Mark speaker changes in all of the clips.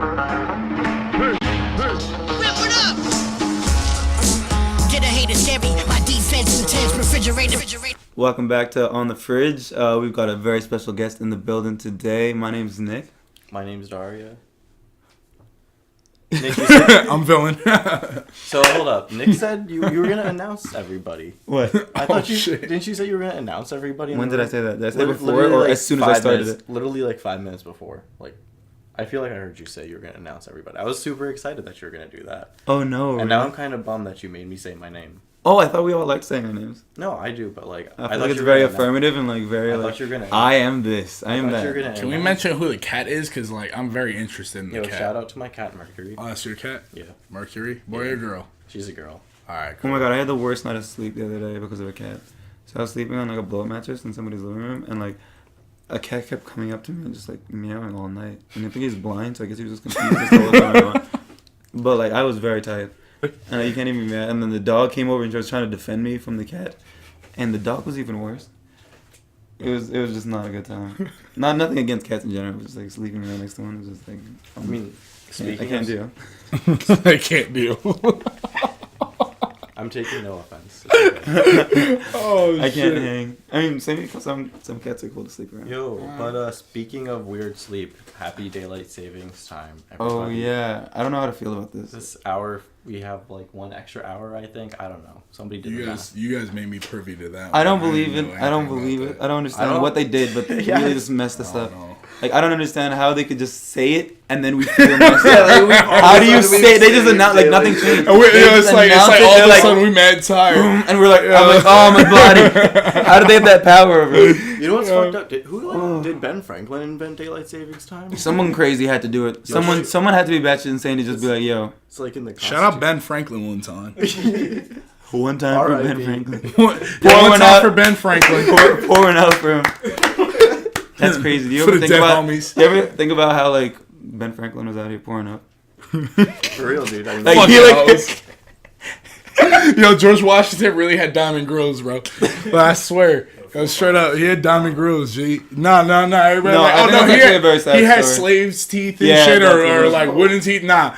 Speaker 1: Whip it up! Get a hater scary, my defense intense, refrigerator.
Speaker 2: Welcome back to On the Fridge. We've got a very special guest in the building today. My name's Nick.
Speaker 3: My name's Daria. Nick, you said,
Speaker 4: I'm villain.
Speaker 3: so hold up. Nick said you were gonna announce everybody.
Speaker 2: What?
Speaker 3: I thought
Speaker 4: shit.
Speaker 3: Didn't you say you were gonna announce everybody?
Speaker 2: When did I say that? Did I say
Speaker 3: Literally
Speaker 2: before or
Speaker 3: like
Speaker 2: as soon as I started it?
Speaker 3: Literally like 5 minutes before. Like, I feel like I heard you say you were gonna announce everybody. I was super excited that you were gonna do that.
Speaker 2: Oh no.
Speaker 3: And now I'm kind of bummed that you made me say my name.
Speaker 2: Oh, I thought we all liked saying our names.
Speaker 3: No, I do, but like
Speaker 2: I feel like it's very affirmative and like very
Speaker 3: I
Speaker 2: like
Speaker 3: thought you were gonna.
Speaker 2: I am this. I am that.
Speaker 4: Can we mention who the cat is? Because like I'm very interested in the cat.
Speaker 3: Shout out to my cat Mercury.
Speaker 4: Oh, that's your cat?
Speaker 3: Yeah.
Speaker 4: Mercury? Boy or girl?
Speaker 3: She's a girl.
Speaker 4: Alright,
Speaker 2: Oh
Speaker 4: cool.
Speaker 2: my god, I had the worst night of sleep the other day because of a cat. So I was sleeping on like a blow-up mattress in somebody's living room and like a cat kept coming up to me and just like meowing all night. And I think he's blind, so I guess he was just confused as to what was going on. But like I was very tired. And you can't even be mad. And then the dog came over and she was trying to defend me from the cat. And the dog was even worse. It was just not a good time. Nothing against cats in general. It was just like sleeping right next to one. It was just like
Speaker 3: I mean,
Speaker 2: I can't deal.
Speaker 4: I can't deal.
Speaker 3: I'm taking no offense. It's okay.
Speaker 4: Oh,
Speaker 2: I can't hang. I mean, some cats are cool to sleep around.
Speaker 3: Yo, but speaking of weird sleep, happy daylight savings time,
Speaker 2: Oh
Speaker 3: everybody.
Speaker 2: yeah, I don't know how to feel about this.
Speaker 3: This hour, we have like 1 extra hour, I think. I don't know. Somebody did
Speaker 4: You
Speaker 3: the
Speaker 4: guys made me privy to that.
Speaker 2: I don't
Speaker 4: one.
Speaker 2: believe
Speaker 4: didn't
Speaker 2: it.
Speaker 4: know
Speaker 2: I don't
Speaker 4: anything
Speaker 2: believe
Speaker 4: about
Speaker 2: it.
Speaker 4: that.
Speaker 2: I don't understand
Speaker 3: I don't-
Speaker 2: what they did, but they
Speaker 3: Yeah.
Speaker 2: really just messed us up.
Speaker 4: know.
Speaker 2: Like I don't understand how they could just say it and then we feel messed
Speaker 3: Yeah,
Speaker 2: up.
Speaker 3: like, we've
Speaker 2: How do you
Speaker 3: always
Speaker 2: say? They just
Speaker 3: said
Speaker 2: announce like
Speaker 3: daylight
Speaker 2: nothing changed.
Speaker 4: And
Speaker 2: They just
Speaker 4: it's like
Speaker 2: announce it,
Speaker 4: all of
Speaker 2: they're
Speaker 4: a
Speaker 2: like,
Speaker 4: sudden we mad tired.
Speaker 2: boom, and we're like, I'm like, oh my body. How do they have that power over it?
Speaker 3: You know what's fucked up? Did Ben Franklin invent daylight savings time?
Speaker 2: Someone crazy had to do it. Someone had to be batshit insane to just be like, yo.
Speaker 3: It's like in the
Speaker 4: Shout out Ben Franklin one time.
Speaker 2: One time for Ben
Speaker 3: R.I.P.
Speaker 2: Franklin.
Speaker 4: One
Speaker 2: Pouring
Speaker 4: time
Speaker 2: out
Speaker 4: for Ben Franklin.
Speaker 2: pouring out for him. That's crazy. Do you
Speaker 4: For
Speaker 2: ever
Speaker 4: the
Speaker 2: think
Speaker 4: dead
Speaker 2: about?
Speaker 4: homies.
Speaker 2: You ever think about how like Ben Franklin was out here pouring up?
Speaker 3: For real, dude. I mean,
Speaker 2: Like
Speaker 4: Fuck
Speaker 2: he like.
Speaker 4: those. Yo, George Washington really had diamond grills, bro. But I swear, go straight up, he had diamond grills. G. No. Everybody
Speaker 2: No,
Speaker 4: like,
Speaker 2: I
Speaker 4: oh
Speaker 2: think
Speaker 4: no,
Speaker 2: that's actually a very sad
Speaker 4: he had
Speaker 2: story.
Speaker 4: slaves' teeth and
Speaker 2: Yeah,
Speaker 4: shit,
Speaker 2: that's
Speaker 4: or
Speaker 2: what
Speaker 4: like wooden teeth. Nah.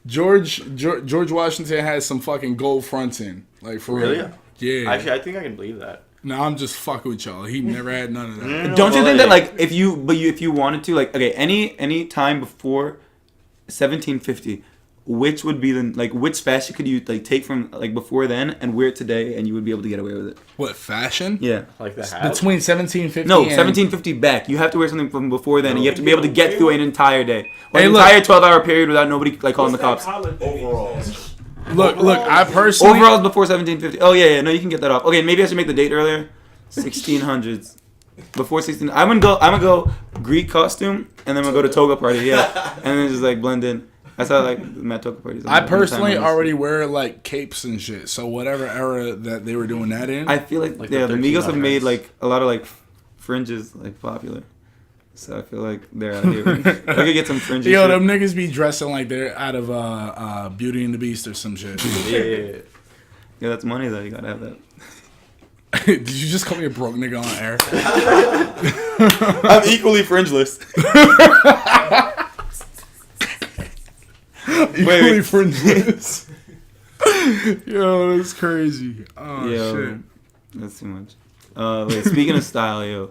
Speaker 4: George Washington had some fucking gold fronts in, like for
Speaker 3: Really?
Speaker 4: real. Yeah.
Speaker 3: actually, I think I can believe that.
Speaker 4: No, I'm just fucking with y'all. He never had none of that.
Speaker 2: Don't you think
Speaker 3: Boy.
Speaker 2: that like if you wanted to like okay any time before 1750, which would be the like which fashion could you like take from like before then and wear it today and you would be able to get away with it?
Speaker 4: What fashion?
Speaker 2: Yeah.
Speaker 3: Like the hat.
Speaker 4: Between 1750
Speaker 2: No,
Speaker 4: and
Speaker 2: 1750 back. You have to wear something from before then, and you have to be able to get
Speaker 3: Okay.
Speaker 2: through an entire day, or
Speaker 4: Hey,
Speaker 2: an
Speaker 4: look.
Speaker 2: entire 12-hour period without nobody like calling the cops.
Speaker 5: Overalls.
Speaker 4: Look, I personally
Speaker 2: Overalls before 1750. Oh yeah, no, you can get that off. Okay, maybe I should make the date earlier. 1600s. Before 16. I'm gonna go Greek costume, and then I'm gonna go to toga party. Yeah, and then just like blend in. That's how like my toga parties.
Speaker 4: I personally already wear like capes and shit. So whatever era that they were doing that in,
Speaker 2: I feel like
Speaker 3: Like
Speaker 2: yeah,
Speaker 3: the
Speaker 2: the Migos have
Speaker 3: 1300s.
Speaker 2: made like a lot of like fringes like popular. So I feel like they're out here. We could get some fringes.
Speaker 4: yo,
Speaker 2: shit.
Speaker 4: them niggas be dressing like they're out of Beauty and the Beast or some shit.
Speaker 3: Yeah.
Speaker 2: Yeah, that's money though. You gotta have that.
Speaker 4: Did you just call me a broke nigga on air?
Speaker 2: I'm equally fringeless.
Speaker 4: Equally fringeless. Yo, that's crazy. Oh
Speaker 2: Yo,
Speaker 4: shit.
Speaker 2: that's too much. Wait, speaking of style, yo,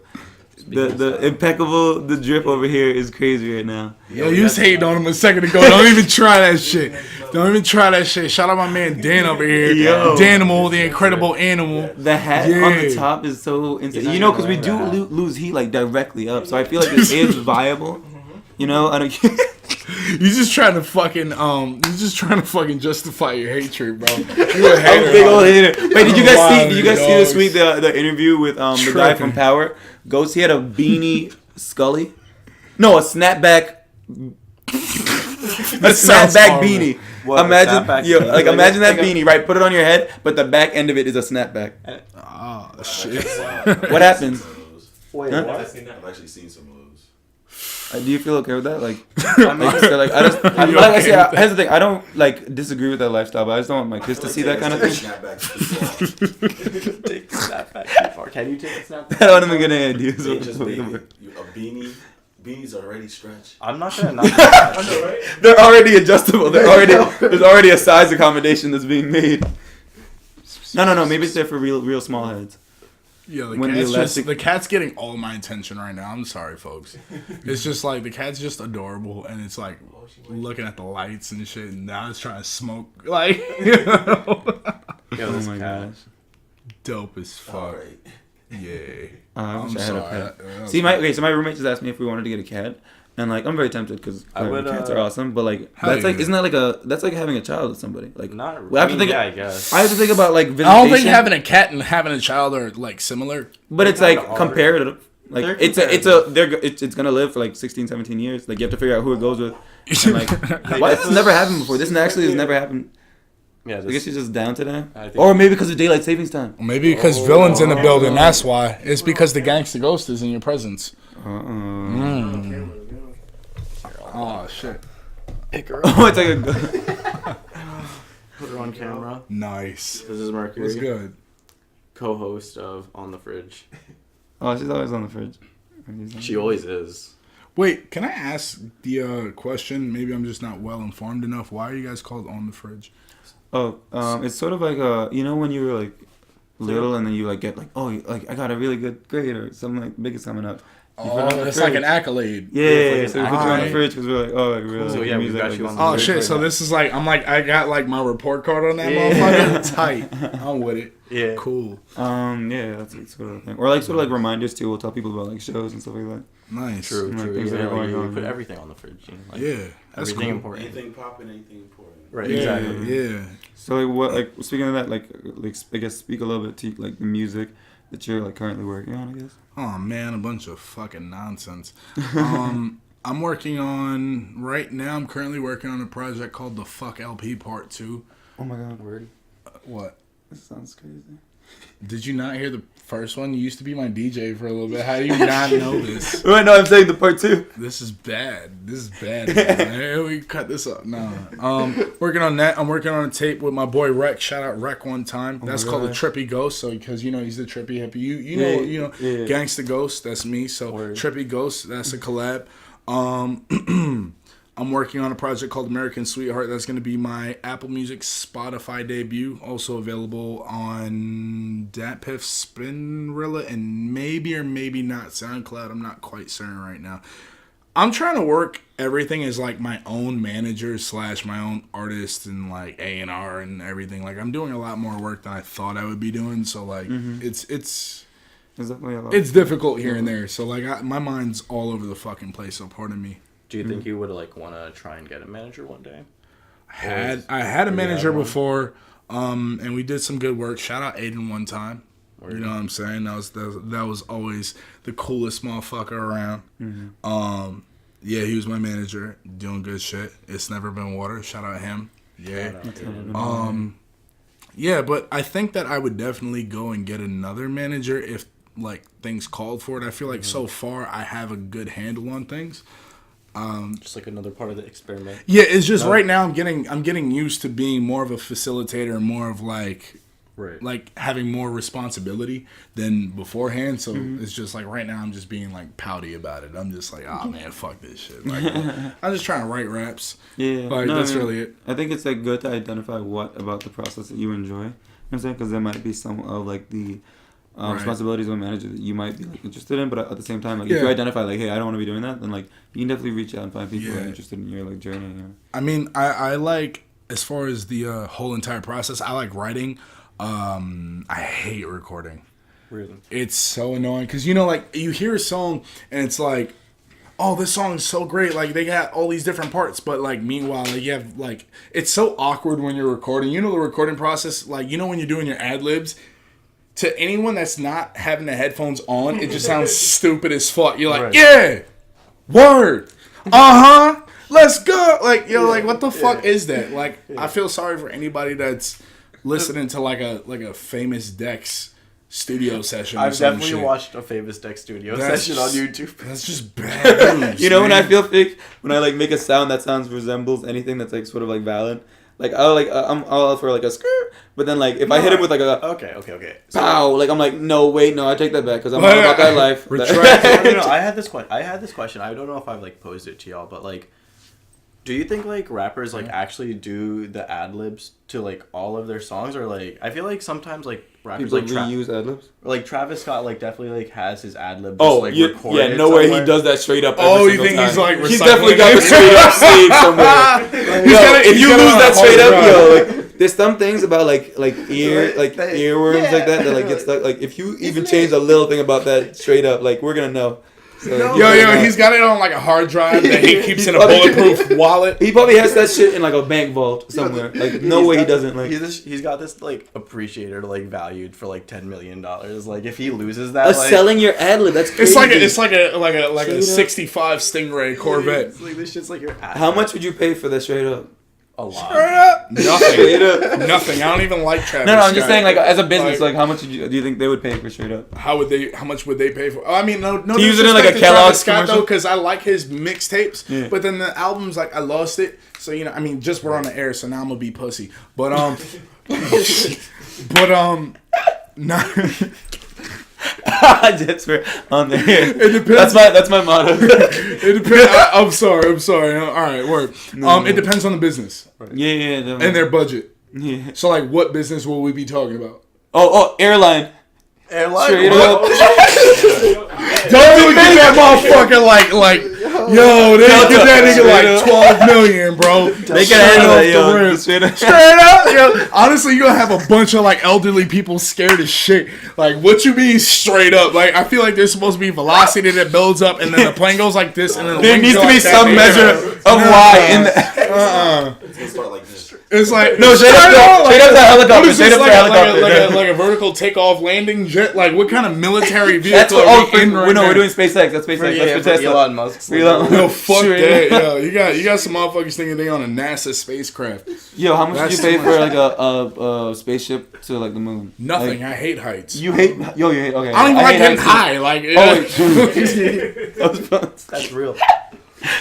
Speaker 2: the impeccable, the drip over here is crazy right now.
Speaker 4: Yo, you was hating on him a second ago. Don't even try that shit. Don't even try that shit. Shout out my man Dan over here.
Speaker 2: Yo.
Speaker 4: Danimal, the incredible animal.
Speaker 2: The hat on the
Speaker 4: Yeah.
Speaker 2: top is so insane.
Speaker 3: He's
Speaker 2: You
Speaker 3: not
Speaker 2: know, because we
Speaker 3: even
Speaker 2: do
Speaker 3: wearing that.
Speaker 2: lose heat like directly up, so I feel like this is viable. You know, I don't.
Speaker 4: You just trying to fucking justify your hatred, bro. You a
Speaker 2: I'm a
Speaker 4: hater.
Speaker 2: big old hater. Wait, did you guys see?
Speaker 4: Wild
Speaker 2: Did you guys see
Speaker 4: dogs.
Speaker 2: this week the interview with the guy from
Speaker 4: Tripping.
Speaker 2: Power? Ghost. He had a beanie Scully. No, a snapback. A
Speaker 4: sounds
Speaker 2: snapback
Speaker 4: horrible.
Speaker 2: beanie.
Speaker 3: What, a
Speaker 2: Imagine,
Speaker 3: snapback
Speaker 2: yo,
Speaker 3: beanie?
Speaker 2: like imagine that
Speaker 3: Like a-
Speaker 2: beanie, right? Put it on your head, but the back end of it is a snapback.
Speaker 4: Oh shit.
Speaker 2: What happens?
Speaker 3: Wait,
Speaker 2: Huh?
Speaker 3: what?
Speaker 5: I've actually seen some of those.
Speaker 2: Do you feel okay with that? Like, I here's the thing. I don't like disagree with that lifestyle, but I just don't want my kids to see that kind of thing.
Speaker 5: Snapback too far.
Speaker 3: Take the snapback too far. Can you take a snapback?
Speaker 2: I don't even get any ideas.
Speaker 5: They
Speaker 2: What
Speaker 5: just
Speaker 2: the
Speaker 5: made
Speaker 2: fuck.
Speaker 5: a beanie beanies are already stretched.
Speaker 3: I'm not gonna knock that.
Speaker 2: They're already adjustable. There's already a size accommodation that's being made. No. Maybe it's there for real small heads.
Speaker 4: Yeah,
Speaker 2: When the elastic-
Speaker 4: the cat's getting all my attention right now. I'm sorry, folks. It's just like the cat's just adorable, and it's like looking at the lights and shit. And now it's trying to smoke, like you know,
Speaker 3: Yo,
Speaker 2: Oh
Speaker 3: this
Speaker 2: my
Speaker 3: cat.
Speaker 2: gosh.
Speaker 4: dope as fuck.
Speaker 5: All right.
Speaker 4: Yeah.
Speaker 2: I wish
Speaker 4: I'm
Speaker 2: I had a
Speaker 4: sorry.
Speaker 2: pet.
Speaker 4: That
Speaker 2: See,
Speaker 4: was
Speaker 2: my roommate just asked me if we wanted to get a cat, and like I'm very tempted because
Speaker 3: I would,
Speaker 2: cats are awesome. But like
Speaker 4: Hell
Speaker 2: that's like
Speaker 4: yeah.
Speaker 2: isn't that like that's like having a child with somebody? Like
Speaker 3: Not.
Speaker 2: we have to think.
Speaker 3: Yeah, I guess.
Speaker 2: I have to think about like visitation.
Speaker 4: I don't think having a cat and having a child are like similar.
Speaker 2: but it's
Speaker 3: Kinda
Speaker 2: like
Speaker 3: are.
Speaker 2: comparative. Like
Speaker 3: They're
Speaker 2: it's gonna live for like 16, 17 years. Like you have to figure out who it goes with. And like why has this never happened before? This actually has never happened.
Speaker 3: Yeah,
Speaker 2: I guess
Speaker 3: this,
Speaker 2: she's just down today,
Speaker 3: I think-
Speaker 2: or maybe because of daylight savings time.
Speaker 4: Maybe because villain's in the building. That's why. It's because the gangster ghost is in your presence. Oh shit!
Speaker 3: pick her up.
Speaker 2: Oh, it's like a.
Speaker 3: Put her on camera.
Speaker 4: Nice.
Speaker 3: This is Mercury,
Speaker 4: What's good?
Speaker 3: co-host of On the Fridge.
Speaker 2: Oh, she's always on the fridge.
Speaker 3: She always is.
Speaker 4: Wait, can I ask the question? Maybe I'm just not well informed enough. Why are you guys called On the Fridge?
Speaker 2: Oh, it's sort of like you know when you were like little and then you like get like like I got a really good grade or something like big is coming up. You put it on the
Speaker 4: it's like
Speaker 2: fridge.
Speaker 4: an accolade.
Speaker 2: Yeah,
Speaker 3: It's
Speaker 2: so
Speaker 3: like
Speaker 2: we
Speaker 3: an
Speaker 2: put you on the
Speaker 4: accolade.
Speaker 2: fridge because we're like, oh, like really.
Speaker 3: So,
Speaker 2: like,
Speaker 3: yeah, we
Speaker 2: music,
Speaker 3: got
Speaker 2: like,
Speaker 3: you
Speaker 2: this
Speaker 3: on
Speaker 2: is
Speaker 3: the
Speaker 4: Oh
Speaker 2: great,
Speaker 4: shit!
Speaker 2: like
Speaker 4: So
Speaker 2: that.
Speaker 4: this is like I got like my report card on that motherfucker. Tight. I'm with it.
Speaker 3: Yeah.
Speaker 4: Cool.
Speaker 2: Yeah, that's like sort of thing. Or like sort of like reminders too. We'll tell people about like shows and stuff like that.
Speaker 4: Nice.
Speaker 3: True,
Speaker 2: Like,
Speaker 3: true.
Speaker 2: things that
Speaker 3: Yeah,
Speaker 2: are going
Speaker 3: we
Speaker 2: on,
Speaker 3: put
Speaker 2: yeah.
Speaker 3: everything on the fridge. You know, like,
Speaker 4: Yeah. That's
Speaker 3: everything
Speaker 4: cool.
Speaker 3: important.
Speaker 5: Anything popping, anything important.
Speaker 3: Right,
Speaker 4: Yeah.
Speaker 3: exactly.
Speaker 4: Yeah.
Speaker 2: So like what like speaking of that like I guess speak a little bit to like the music that you're like currently working on. I guess.
Speaker 4: Oh man, a bunch of fucking nonsense. I'm working on right now. I'm currently working on a project called the Fuck LP Part 2.
Speaker 2: Oh my god,
Speaker 3: Word.
Speaker 4: What?
Speaker 2: this sounds crazy.
Speaker 4: Did you not hear the first one? You used to be my DJ for a little bit. How do you not know this?
Speaker 2: Wait, no, I'm saying the part 2.
Speaker 4: This is bad. This is bad. Man. We cut this up. No. Working on that. I'm working on a tape with my boy Rec. Shout out Rec one time. That's called the
Speaker 2: God.
Speaker 4: Trippy Ghost. So because you know he's the trippy hippie. You
Speaker 2: Yeah,
Speaker 4: know
Speaker 2: yeah.
Speaker 4: Gangsta Ghost. That's me. So
Speaker 3: Word.
Speaker 4: Trippy Ghost. That's a collab. I'm working on a project called American Sweetheart. That's going to be my Apple Music Spotify debut. Also available on DatPiff, Spinrilla, and maybe or maybe not SoundCloud. I'm not quite certain right now. I'm trying to work everything as like my own manager / my own artist and like A&R and everything. Like I'm doing a lot more work than I thought I would be doing. So like it's
Speaker 2: There's definitely a lot.
Speaker 4: it's difficult here and there. So like my mind's all over the fucking place. So pardon me.
Speaker 3: Do you think you would like want to try and get a manager one day?
Speaker 4: I had a manager before, and we did some good work. Shout out Aiden one time. You know what I'm saying? That was always the coolest motherfucker around. Yeah, he was my manager, doing good shit. It's never been water. Shout out him. Yeah. Yeah, but I think that I would definitely go and get another manager if like things called for it. I feel like so far I have a good handle on things.
Speaker 3: Just like another part of the experiment.
Speaker 4: Yeah, it's just right now I'm getting used to being more of a facilitator and more of like having more responsibility than beforehand. So it's just like right now I'm just being like pouty about it. I'm just like, oh man, fuck this shit. Like I'm just trying to write raps.
Speaker 2: Yeah,
Speaker 4: Like
Speaker 2: no,
Speaker 4: that's
Speaker 2: I mean,
Speaker 4: really it.
Speaker 2: I think it's like good to identify what about the process that you enjoy. You know what I'm saying? Because there might be some of like the
Speaker 4: Right.
Speaker 2: responsibilities of a manager that you might be like interested in, but at the same time, like if you
Speaker 4: Yeah.
Speaker 2: identify like, hey, I don't want to be doing that, then like you can definitely reach out and find people that are
Speaker 4: Yeah.
Speaker 2: interested in your like journey. You know?
Speaker 4: I mean, I like as far as the whole entire process. I like writing. I hate recording.
Speaker 3: Really?
Speaker 4: It's so annoying because you know, like you hear a song and it's like, oh, this song is so great. Like they got all these different parts, but like meanwhile, like you have like it's so awkward when you're recording. You know the recording process, like you know when you're doing your Adlibs. To anyone that's not having the headphones on, it just sounds stupid as fuck. You're like,
Speaker 3: Right.
Speaker 4: yeah, word, let's go. Like, yo, like what the fuck is that? Like, I feel sorry for anybody that's listening to like a famous Dex studio session. Or
Speaker 3: I've
Speaker 4: some
Speaker 3: definitely
Speaker 4: shit.
Speaker 3: watched a Famous Deck Studio
Speaker 4: That's
Speaker 3: session on
Speaker 4: just-
Speaker 3: YouTube.
Speaker 4: That's just bad news.
Speaker 2: You know when I
Speaker 4: man.
Speaker 2: feel fake when I like make a sound that resembles anything that's like sort of like valid. Like I'm all out for like a skirt, but then like if I hit him with like a
Speaker 3: Okay. So,
Speaker 2: pow, like I'm like no wait no I take that back because I'm not about that life.
Speaker 4: Retract.
Speaker 3: no, I had this question. I don't know if I've like posed it to y'all, but like, do you think like rappers like actually do the ad-libs to like all of their songs, or like I feel like sometimes like rappers
Speaker 2: People
Speaker 3: like
Speaker 2: reuse ad-libs.
Speaker 3: like Travis Scott like definitely like has his ad-lib
Speaker 2: Oh,
Speaker 3: like
Speaker 2: yeah,
Speaker 3: recorded
Speaker 2: no way he
Speaker 3: somewhere.
Speaker 2: does that straight up.
Speaker 4: Oh,
Speaker 2: every
Speaker 4: you
Speaker 2: single
Speaker 4: think
Speaker 2: time.
Speaker 4: he's like
Speaker 2: He's
Speaker 4: recycling
Speaker 2: definitely got
Speaker 4: it?
Speaker 2: the straight up saved somewhere. Yo, if you
Speaker 4: got it
Speaker 2: lose
Speaker 4: on
Speaker 2: that
Speaker 4: a
Speaker 2: straight
Speaker 4: hard
Speaker 2: up,
Speaker 4: drive.
Speaker 2: yo, like there's some things about like earworms
Speaker 3: yeah.
Speaker 2: like that like get stuck. Like if you even change a little thing about that straight up, like we're gonna know. So,
Speaker 4: Yo, he's got it on like a hard drive that he keeps in a bulletproof wallet.
Speaker 2: He probably has that shit in like a bank vault somewhere. Like no way he doesn't. Like
Speaker 3: he's got this like appreciator like valued for like $10 million. Like if he loses that, like,
Speaker 2: selling your ad lib. That's crazy.
Speaker 4: It's like a
Speaker 2: Straight up.
Speaker 4: 65 Stingray Corvette.
Speaker 3: it's like this shit's like your ad.
Speaker 2: How much would you pay for that straight up?
Speaker 3: A lot.
Speaker 4: Nothing.
Speaker 2: Straight up.
Speaker 4: Nothing. I don't even like Travis.
Speaker 2: No, I'm just
Speaker 4: Scott.
Speaker 2: saying, like, as a business, like, how much do you think they would pay for straight up?
Speaker 4: How much would they pay for? I mean, no.
Speaker 2: To use it in, like, a
Speaker 4: disrespect to
Speaker 2: Kellogg's
Speaker 4: Travis Scott
Speaker 2: commercial?
Speaker 4: though, because I like his mixtapes.
Speaker 2: Yeah.
Speaker 4: But then the albums, like, I lost it. So I mean, just we're on the air, so now I'm gonna be pussy. But no.
Speaker 2: That's fair. On the air.
Speaker 4: It depends.
Speaker 2: That's my motto.
Speaker 4: It depends. I'm sorry. All right, word. It depends on the business
Speaker 2: Yeah, definitely.
Speaker 4: and their budget.
Speaker 2: Yeah.
Speaker 4: So, like, what business will we be talking about?
Speaker 2: Oh, airline.
Speaker 3: Airline.
Speaker 2: Straight
Speaker 3: What?
Speaker 2: up.
Speaker 4: Don't even get that motherfucker like yo, they
Speaker 2: Delta.
Speaker 4: get that nigga
Speaker 2: Straight
Speaker 4: like 12 million, bro.
Speaker 2: They
Speaker 4: Straight
Speaker 2: can handle
Speaker 4: off
Speaker 2: that,
Speaker 4: the
Speaker 2: yo.
Speaker 4: rip.
Speaker 2: Straight up.
Speaker 4: Straight up, yo. Honestly, you're gonna have a bunch of like elderly people scared as shit. Like, what you mean straight up? Like, I feel like there's supposed to be velocity that builds up, and then the plane goes like this, and then the
Speaker 2: There
Speaker 4: wings
Speaker 2: needs
Speaker 4: go
Speaker 2: to be
Speaker 4: like that.
Speaker 2: some measure of why in the.
Speaker 5: It's gonna start like this.
Speaker 4: It's like
Speaker 2: No, straight up the helicopter.
Speaker 4: What is
Speaker 2: Straight
Speaker 4: this,
Speaker 2: up the helicopter.
Speaker 4: like a vertical takeoff landing jet? Like, what kind of military vehicle
Speaker 2: That's what.
Speaker 4: are we in right
Speaker 2: We're
Speaker 4: now?
Speaker 2: doing SpaceX. That's SpaceX.
Speaker 3: Yeah,
Speaker 2: That's for
Speaker 3: for
Speaker 2: Tesla.
Speaker 3: Elon Musk.
Speaker 4: No, fuck
Speaker 2: Straight
Speaker 4: that.
Speaker 2: up.
Speaker 4: Yo, you got some motherfuckers thinking they on a NASA spacecraft.
Speaker 2: Yo, how much
Speaker 4: That's
Speaker 2: did you pay
Speaker 4: too
Speaker 2: for
Speaker 4: much.
Speaker 2: like a spaceship to like the moon?
Speaker 4: Nothing.
Speaker 2: Like,
Speaker 4: I hate heights.
Speaker 2: you hate. Yo, you hate. Okay.
Speaker 4: I don't even like
Speaker 2: hate
Speaker 4: getting
Speaker 2: heights,
Speaker 4: high. Like,
Speaker 2: too. Oh,
Speaker 3: That's real.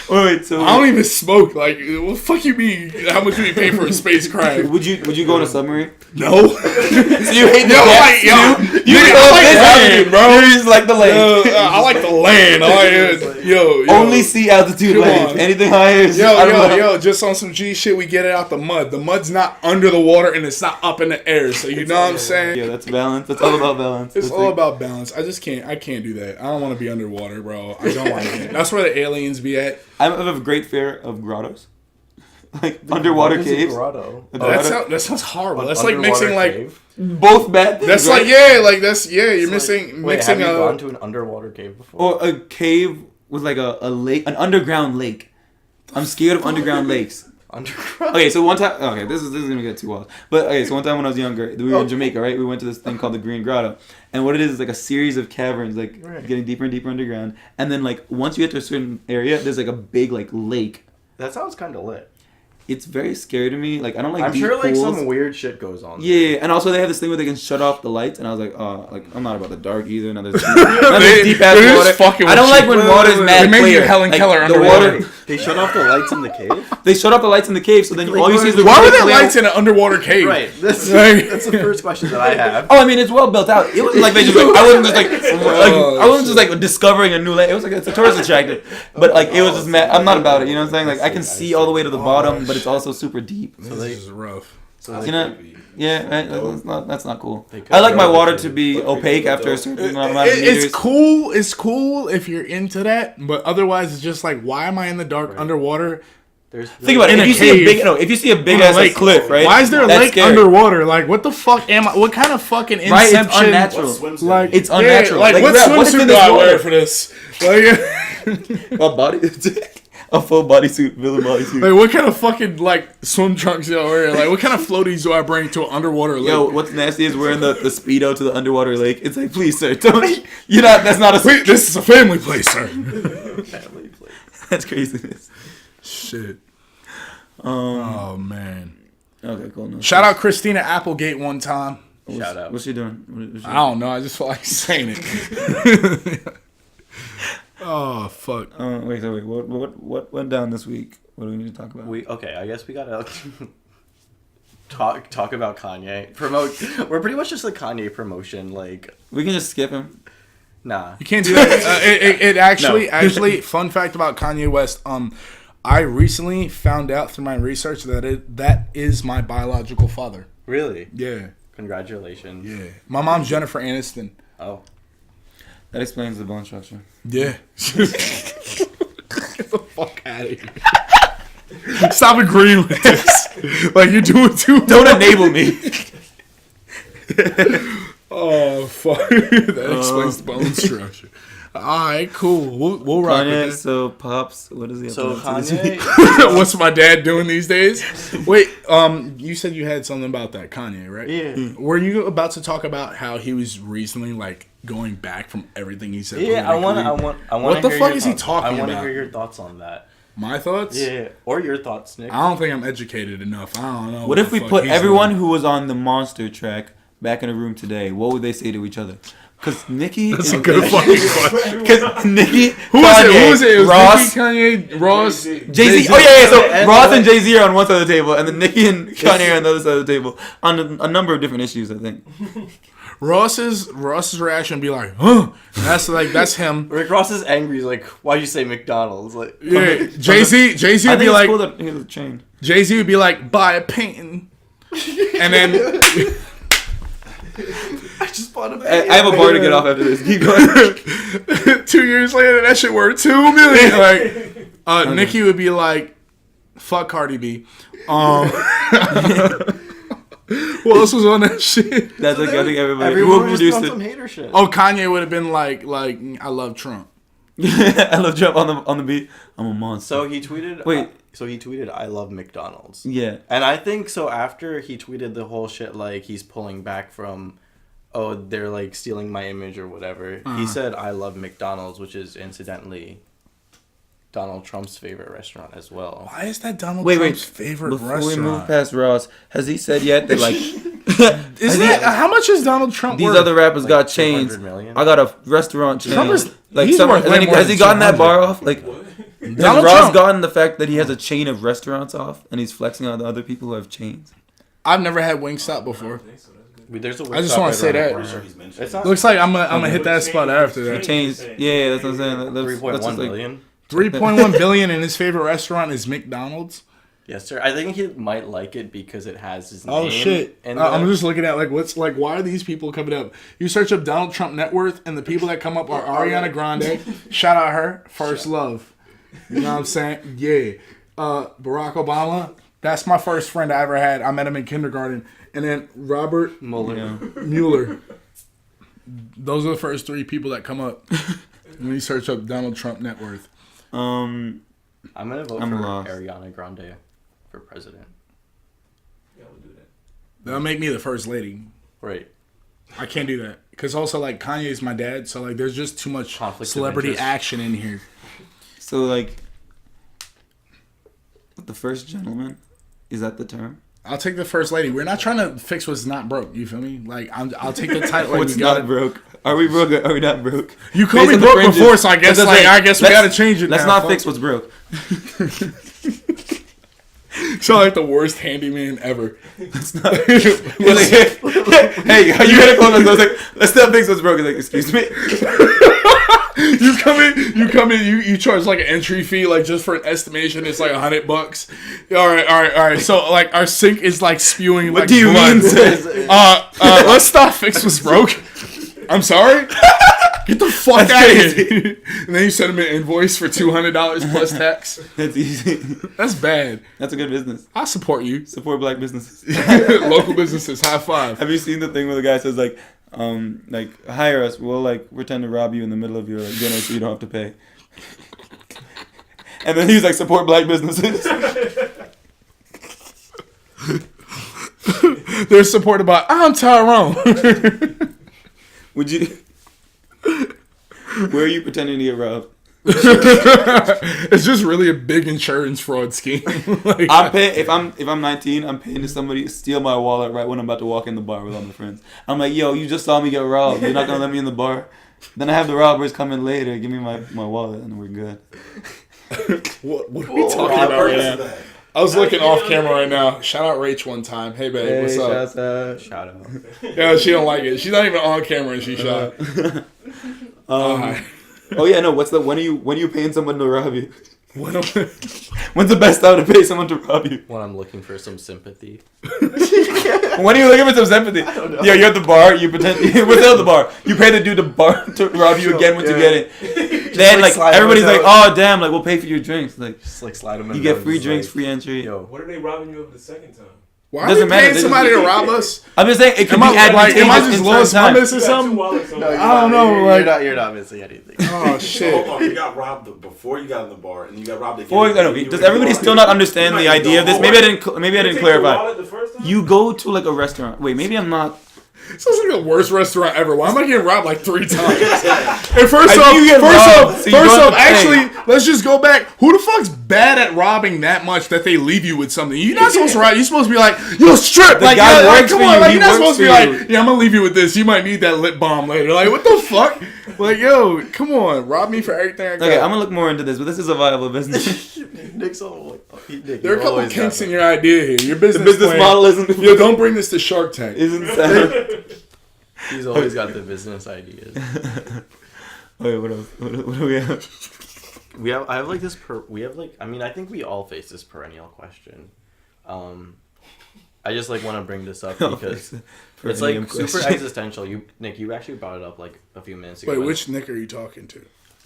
Speaker 2: wait. So
Speaker 4: I don't even smoke. Like, what the fuck you mean? How much would you pay for a spacecraft?
Speaker 2: would you go on a submarine?
Speaker 4: No.
Speaker 2: So you hate the
Speaker 4: Yo,
Speaker 2: depths,
Speaker 4: yo,
Speaker 2: too? You
Speaker 4: nigga,
Speaker 2: love
Speaker 4: I like
Speaker 2: this
Speaker 4: land,
Speaker 2: altitude,
Speaker 4: bro.
Speaker 2: You just like the lake.
Speaker 4: I like the land. Yo.
Speaker 2: Only sea altitude
Speaker 4: Come
Speaker 2: lanes.
Speaker 4: on.
Speaker 2: Anything higher is I don't know.
Speaker 4: Yo, just on some G shit, we get it out the mud. The mud's not under the water and it's not up in the air. So you know what I'm saying?
Speaker 2: Yeah, that's balance. That's all about balance.
Speaker 4: It's
Speaker 2: That's
Speaker 4: all
Speaker 2: like-
Speaker 4: about balance. I can't do that. I don't want to be underwater, bro. I don't like it. That's where the aliens be at.
Speaker 2: I have a great fear of grottos. Like underwater
Speaker 3: What is a
Speaker 2: caves.
Speaker 3: grotto?
Speaker 2: A
Speaker 4: That,
Speaker 2: grotto.
Speaker 4: that sounds horrible.
Speaker 3: An
Speaker 4: That's like
Speaker 3: underwater
Speaker 4: mixing like
Speaker 3: cave?
Speaker 2: Both bad things.
Speaker 4: that's
Speaker 2: right?
Speaker 4: like you're
Speaker 3: It's
Speaker 4: missing
Speaker 3: Wait,
Speaker 4: mixing
Speaker 3: have you gone
Speaker 4: a
Speaker 3: to an underwater cave before?
Speaker 2: Or a cave with like a lake, an underground lake. I'm scared of underground lakes.
Speaker 3: Underground.
Speaker 2: Okay, so one time, okay, this is gonna get too wild. But okay, so one time when I was younger, we were in Jamaica, right? We went to this thing called the Green Grotto, and what it is like a series of caverns, like
Speaker 3: Right.
Speaker 2: getting deeper and deeper underground. And then like once you get to a certain area, there's like a big like lake.
Speaker 3: That sounds kind of lit.
Speaker 2: It's very scary to me. Like I don't like.
Speaker 3: I'm
Speaker 2: deep
Speaker 3: sure like
Speaker 2: pools.
Speaker 3: some weird shit goes on. there.
Speaker 2: Yeah, and also they have this thing where they can shut off the lights, and I was like, oh, like I'm not about the dark either. Now there's deep ass
Speaker 4: they're
Speaker 2: water.
Speaker 4: just fucking
Speaker 2: I don't
Speaker 4: with
Speaker 2: like
Speaker 4: you.
Speaker 2: when
Speaker 4: Wait,
Speaker 2: water's
Speaker 4: wait,
Speaker 2: mad
Speaker 4: they made you
Speaker 2: clear.
Speaker 4: Helen
Speaker 2: Like,
Speaker 4: Keller
Speaker 2: the
Speaker 4: underwater.
Speaker 2: water.
Speaker 3: They shut off the lights in the cave.
Speaker 2: They shut off the lights in the cave, so then all you see is the
Speaker 4: Why
Speaker 2: really
Speaker 4: were there
Speaker 2: clear-
Speaker 4: lights in an underwater cave?
Speaker 3: Right. That's
Speaker 4: Like-
Speaker 3: that's the first question that I have.
Speaker 2: Oh, I mean, it's well built out. It wasn't like they just like I wasn't just like I wasn't just like discovering a new lake. It was like it's a tourist attraction, but like it was just mad. I'm not about it. You know what I'm saying? Like I can see all the way to the bottom, but it's also super deep.
Speaker 4: This is rough.
Speaker 3: So
Speaker 2: You know? Yeah, right? That's not cool.
Speaker 3: They could
Speaker 2: I like my
Speaker 3: go
Speaker 2: water
Speaker 3: with
Speaker 2: to
Speaker 3: it.
Speaker 2: be opaque after a certain amount of meters.
Speaker 4: It's cool. It's cool if you're into that, but otherwise, it's just like, why am I in the dark underwater?
Speaker 2: Think about it.
Speaker 4: In
Speaker 2: If
Speaker 4: a
Speaker 2: you see a
Speaker 4: cave.
Speaker 2: big, if you see a big
Speaker 4: On a
Speaker 2: ass like
Speaker 4: lake.
Speaker 2: cliff, right?
Speaker 4: Why is there a
Speaker 2: That's
Speaker 4: lake
Speaker 2: scary.
Speaker 4: underwater? Like, what the fuck am I? What kind of fucking inception?
Speaker 2: Right? It's unnatural.
Speaker 4: Like,
Speaker 2: It's unnatural.
Speaker 4: Yeah, like, what
Speaker 2: yeah, what's in
Speaker 4: swimsuit do
Speaker 2: this
Speaker 4: I
Speaker 2: water?
Speaker 4: wear for this? Like,
Speaker 2: A body, a full bodysuit, villain bodysuit.
Speaker 4: like, what kind of fucking like swim trunks do I wear? Like, what kind of floaties do I bring to an underwater lake?
Speaker 2: Yo, what's nasty is wearing the speedo to the underwater lake. It's like, please, sir, don't. You're not. That's not a.
Speaker 4: Wait, this is a family place, sir.
Speaker 3: Family place.
Speaker 2: That's craziness.
Speaker 4: Shit. Oh man.
Speaker 2: Okay, cool. No.
Speaker 4: Shout out Christina Applegate one time.
Speaker 3: Shout out.
Speaker 2: What's she doing? What's she
Speaker 4: I don't know. I just feel like saying it. Oh fuck.
Speaker 2: Wait. What went down this week? What do we need to talk about?
Speaker 3: Okay, I guess we gotta. talk about Kanye. Promote. We're pretty much just a Kanye promotion. Like,
Speaker 2: We can just skip him.
Speaker 3: nah.
Speaker 4: You can't do that. It actually, fun fact about Kanye West. I recently found out through my research that is my biological father.
Speaker 3: Really?
Speaker 4: Yeah.
Speaker 3: Congratulations.
Speaker 4: Yeah. My mom's Jennifer Aniston.
Speaker 3: Oh.
Speaker 2: That explains the bone structure.
Speaker 4: Yeah. Get the fuck out of here. Stop agreeing with this. Like, you're doing too much.
Speaker 2: Don't enable me.
Speaker 4: Oh, fuck. That explains the bone structure. All right, cool. We'll rock
Speaker 2: Kanye,
Speaker 4: with that.
Speaker 2: so Pops, what is he?
Speaker 3: So
Speaker 2: up to this week?
Speaker 3: Kanye.
Speaker 4: What's my dad doing these days? Wait, you said you had something about that Kanye, right?
Speaker 3: Yeah.
Speaker 4: Were you about to talk about how he was recently like going back from everything he said?
Speaker 3: Yeah, I want.
Speaker 4: What the fuck is he talking
Speaker 3: I want to
Speaker 4: about?
Speaker 3: hear your thoughts on that.
Speaker 4: My thoughts?
Speaker 3: Yeah, or your thoughts, Nick.
Speaker 4: I don't think I'm educated enough. I don't know.
Speaker 2: What if
Speaker 4: the
Speaker 2: we
Speaker 4: fuck
Speaker 2: put
Speaker 4: he's
Speaker 2: everyone
Speaker 4: doing.
Speaker 2: who was on the Monster track back in a room today? What would they say to each other? Because Nicki
Speaker 4: That's
Speaker 2: is
Speaker 4: a good fucking question.
Speaker 2: Because Nicki,
Speaker 4: Who was it? Who was it? It was
Speaker 2: Ross,
Speaker 4: Nicki, Kanye, Ross,
Speaker 2: Jay-Z. Oh yeah. So
Speaker 3: And
Speaker 2: Ross
Speaker 3: like-
Speaker 2: and Jay-Z are on one side of the table, and then Nicki and Kanye are on the other side of the table on a number of different issues. I think.
Speaker 4: Ross's reaction would be like, huh? That's him.
Speaker 3: Rick Ross is angry. He's like, "Why'd you say McDonald's?" Like,
Speaker 4: Yeah, Jay-Z
Speaker 2: I
Speaker 4: would
Speaker 2: think
Speaker 4: be
Speaker 2: it's
Speaker 4: like,
Speaker 2: cool that he has a chain.
Speaker 4: Jay-Z would be like, buy a painting. And then
Speaker 3: I just bought a.
Speaker 2: I have a bar to get off after this. Keep going.
Speaker 4: 2 years later, that shit worth $2 million. Like, Nicki would be like, fuck Cardi B. Who else was on that shit?
Speaker 2: That's like I think everybody.
Speaker 3: Everyone
Speaker 2: Who
Speaker 3: was
Speaker 2: produced
Speaker 3: on
Speaker 2: it?
Speaker 3: some hater shit.
Speaker 4: Oh, Kanye would have been like, I love Trump.
Speaker 2: I love Trump on the beat. I'm a monster.
Speaker 3: So he tweeted.
Speaker 2: Wait.
Speaker 3: So he tweeted, "I love McDonald's."
Speaker 2: Yeah.
Speaker 3: And I think so. After he tweeted the whole shit, like he's pulling back from, oh, they're like stealing my image or whatever. He said, "I love McDonald's," which is incidentally Donald Trump's favorite restaurant as well.
Speaker 4: Why is that Donald
Speaker 2: Wait.
Speaker 4: Trump's favorite
Speaker 2: Before
Speaker 4: restaurant?
Speaker 2: we move past Ross, has he said yet that like
Speaker 4: Is that, how much is Donald Trump
Speaker 2: these
Speaker 4: worth?
Speaker 2: other rappers
Speaker 3: Like
Speaker 2: got
Speaker 3: 200
Speaker 2: chains?
Speaker 3: million?
Speaker 2: I got a restaurant chain.
Speaker 4: Trump is-
Speaker 2: like
Speaker 4: he's
Speaker 2: someone,
Speaker 4: worth way more
Speaker 2: has he
Speaker 4: than
Speaker 2: gotten that
Speaker 4: 200.
Speaker 2: bar off? Like has
Speaker 4: Donald
Speaker 2: Ross
Speaker 4: Trump-
Speaker 2: gotten the fact that he has a chain of restaurants off and he's flexing on the other people who have chains?
Speaker 4: I've never had Wingstop before.
Speaker 3: There's a
Speaker 4: I just want to say that.
Speaker 3: It's not
Speaker 4: Looks like I'm gonna hit that spot after that.
Speaker 2: Chains. Yeah, that's what I'm saying. That's
Speaker 3: 3.1
Speaker 2: just like,
Speaker 3: billion.
Speaker 4: 3.1 billion and his favorite restaurant is McDonald's.
Speaker 3: Yes, sir. I think he might like it because it has his name.
Speaker 4: Oh shit!
Speaker 3: And
Speaker 4: I'm just looking at like what's like. Why are these people coming up? You search up Donald Trump net worth, and the people that come up are Ariana Grande. Shout out her first love. You know what I'm saying? Yeah. Barack Obama. That's my first friend I ever had. I met him in kindergarten. And then Robert Mueller. Those are the first three people that come up when you search up Donald Trump net worth.
Speaker 3: I'm gonna vote
Speaker 2: I'm
Speaker 3: for
Speaker 2: lost.
Speaker 3: Ariana Grande for president.
Speaker 4: That'll make me the first lady.
Speaker 3: Right.
Speaker 4: I can't do that because also like Kanye is my dad, so like there's just too much
Speaker 3: Conflict of
Speaker 4: celebrity
Speaker 3: interest.
Speaker 4: action in here.
Speaker 2: so like the first gentleman. Is that the term?
Speaker 4: I'll take the first lady. We're not trying to fix what's not broke. You feel me? Like I'll take the title. Like,
Speaker 2: What's
Speaker 4: we got
Speaker 2: not broke? Are we broke? Or are we not broke?
Speaker 4: You called
Speaker 2: Based
Speaker 4: me
Speaker 2: on the
Speaker 4: broke
Speaker 2: fringes.
Speaker 4: before, so I guess
Speaker 2: That's
Speaker 4: like
Speaker 2: what I'm saying.
Speaker 4: we gotta change it.
Speaker 2: Let's
Speaker 4: now,
Speaker 2: not
Speaker 4: fuck.
Speaker 2: fix what's broke.
Speaker 4: Sound like the worst handyman ever.
Speaker 2: Hey, you gotta call us. Like, let's not fix what's broke. Like, excuse me.
Speaker 4: You come in, you charge like an entry fee, like just for an estimation, it's like $100. All right. So like our sink is like spewing.
Speaker 2: What
Speaker 4: like,
Speaker 2: do you
Speaker 4: blood.
Speaker 2: mean, sis?
Speaker 4: Let's not fix what's broke. I'm sorry. Get the fuck out of here. And then you send him an invoice for $200 plus tax.
Speaker 2: That's easy.
Speaker 4: That's bad.
Speaker 2: That's a good business.
Speaker 4: I support you.
Speaker 2: Support black businesses.
Speaker 4: Local businesses, high five.
Speaker 2: Have you seen the thing where the guy says like hire us, we'll like pretend to rob you in the middle of your like, dinner so you don't have to pay. And then he's like, support black businesses.
Speaker 4: They're supported by I'm Tyrone.
Speaker 2: Would you? Where are you pretending to get robbed?
Speaker 4: It's just really a big insurance fraud scheme. Like,
Speaker 2: I'm paying if I'm 19. I'm paying to somebody steal my wallet right when I'm about to walk in the bar with all my friends. I'm like, yo, you just saw me get robbed. You're not gonna let me in the bar. Then I have the robbers come in later. Give me my wallet and we're good.
Speaker 4: what are we talking about right now? I was looking off camera right now. Shout out Rach one time. Hey, babe, what's up?
Speaker 3: Shout out.
Speaker 4: Yeah, she don't like it. She's not even on camera and she shot.
Speaker 2: Oh yeah, no. When are you paying someone to rob you?
Speaker 4: What am
Speaker 2: When's the best time to pay someone to rob you?
Speaker 3: When I'm looking for some sympathy.
Speaker 2: When are you looking for some sympathy? Yeah, you're at the bar. You pretend. What's at the bar? You pay the dude to rob you again once you get it. Then like everybody's like, oh damn, like we'll pay for your drinks. Like
Speaker 3: just like slide them in.
Speaker 2: You get free drinks, free entry.
Speaker 3: Yo,
Speaker 5: What are they robbing you of the second time?
Speaker 4: Why are we paying somebody to rob us?
Speaker 2: I'm just saying it could be
Speaker 4: Like, am I
Speaker 2: advantageous
Speaker 4: just
Speaker 2: in
Speaker 4: lost
Speaker 2: certain
Speaker 4: my
Speaker 2: times.
Speaker 4: miss or something?
Speaker 3: no,
Speaker 4: I don't know. Like,
Speaker 3: you're not missing anything.
Speaker 4: oh shit.
Speaker 5: Hold on, you got robbed before you got in the bar, and you got robbed again.
Speaker 2: Does everybody still not understand the idea of this? Maybe I didn't clarify. You go to like a restaurant. Wait, maybe I'm not.
Speaker 4: Sounds like the worst restaurant ever. Why am I getting robbed like 3 times? And
Speaker 2: First off,
Speaker 4: actually, let's just go back. Who the fuck's bad at robbing that much that they leave you with something? You're not supposed to rob. You're supposed to be like, yo, strip.
Speaker 2: The
Speaker 4: Like,
Speaker 2: guy
Speaker 4: yo, like,
Speaker 2: works
Speaker 4: come
Speaker 2: for
Speaker 4: on.
Speaker 2: you.
Speaker 4: Like,
Speaker 2: He
Speaker 4: you're not
Speaker 2: works
Speaker 4: supposed to be
Speaker 2: for
Speaker 4: like, yeah, I'm gonna leave you with this. You might need that lip balm later. Like, what the fuck? Like, yo, come on, rob me for everything I got.
Speaker 2: Okay, I'm gonna look more into this, but this is a viable business.
Speaker 3: Nick's all like, Nick,
Speaker 4: There are a couple kinks in your idea here. Your business,
Speaker 2: business
Speaker 4: plan.
Speaker 2: model isn't.
Speaker 4: Yo, don't bring this to Shark Tank.
Speaker 2: Isn't sound.
Speaker 3: He's always got the business ideas.
Speaker 2: Okay, what else? What do we have?
Speaker 3: I have like this. I mean, I think we all face this perennial question. I just like want to bring this up because it's like super existential. Nick, you actually brought it up like a few minutes ago.
Speaker 4: Wait, which Nick are you talking to?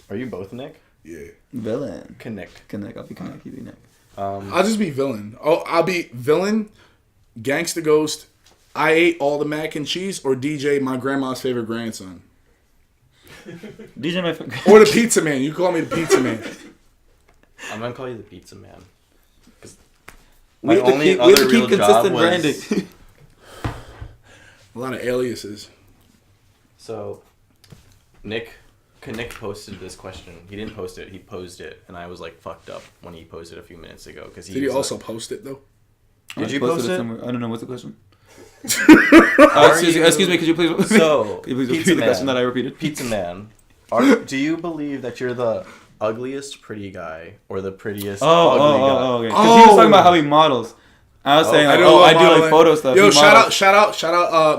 Speaker 3: Are you both Nick?
Speaker 4: Yeah.
Speaker 2: Villain.
Speaker 3: Connect.
Speaker 2: I'll be Connect. You be Nick.
Speaker 4: I'll just be villain. Oh, I'll be villain, gangsta ghost. I ate all the mac and cheese, or DJ, my grandma's favorite grandson,
Speaker 2: DJ my favorite.
Speaker 4: or the pizza man. You call me the pizza man.
Speaker 3: I'm gonna call you the pizza man.
Speaker 2: We have to keep consistent branding.
Speaker 4: A lot of aliases.
Speaker 3: So, Nick posted this question. He didn't post it. He posed it, and I was like fucked up when he posted a few minutes ago because he.
Speaker 4: Did he also post it though?
Speaker 3: Did you post it?
Speaker 2: Somewhere. I don't know. What's the question? Excuse me. Could you please?
Speaker 3: So,
Speaker 2: could you please repeat the question that I repeated?
Speaker 3: Pizza man, do you believe that you're the ugliest pretty guy or the prettiest ugly guy?
Speaker 2: Okay. Because he was talking about how he models. I was saying, like, I do like photo stuff.
Speaker 4: Yo, shout out,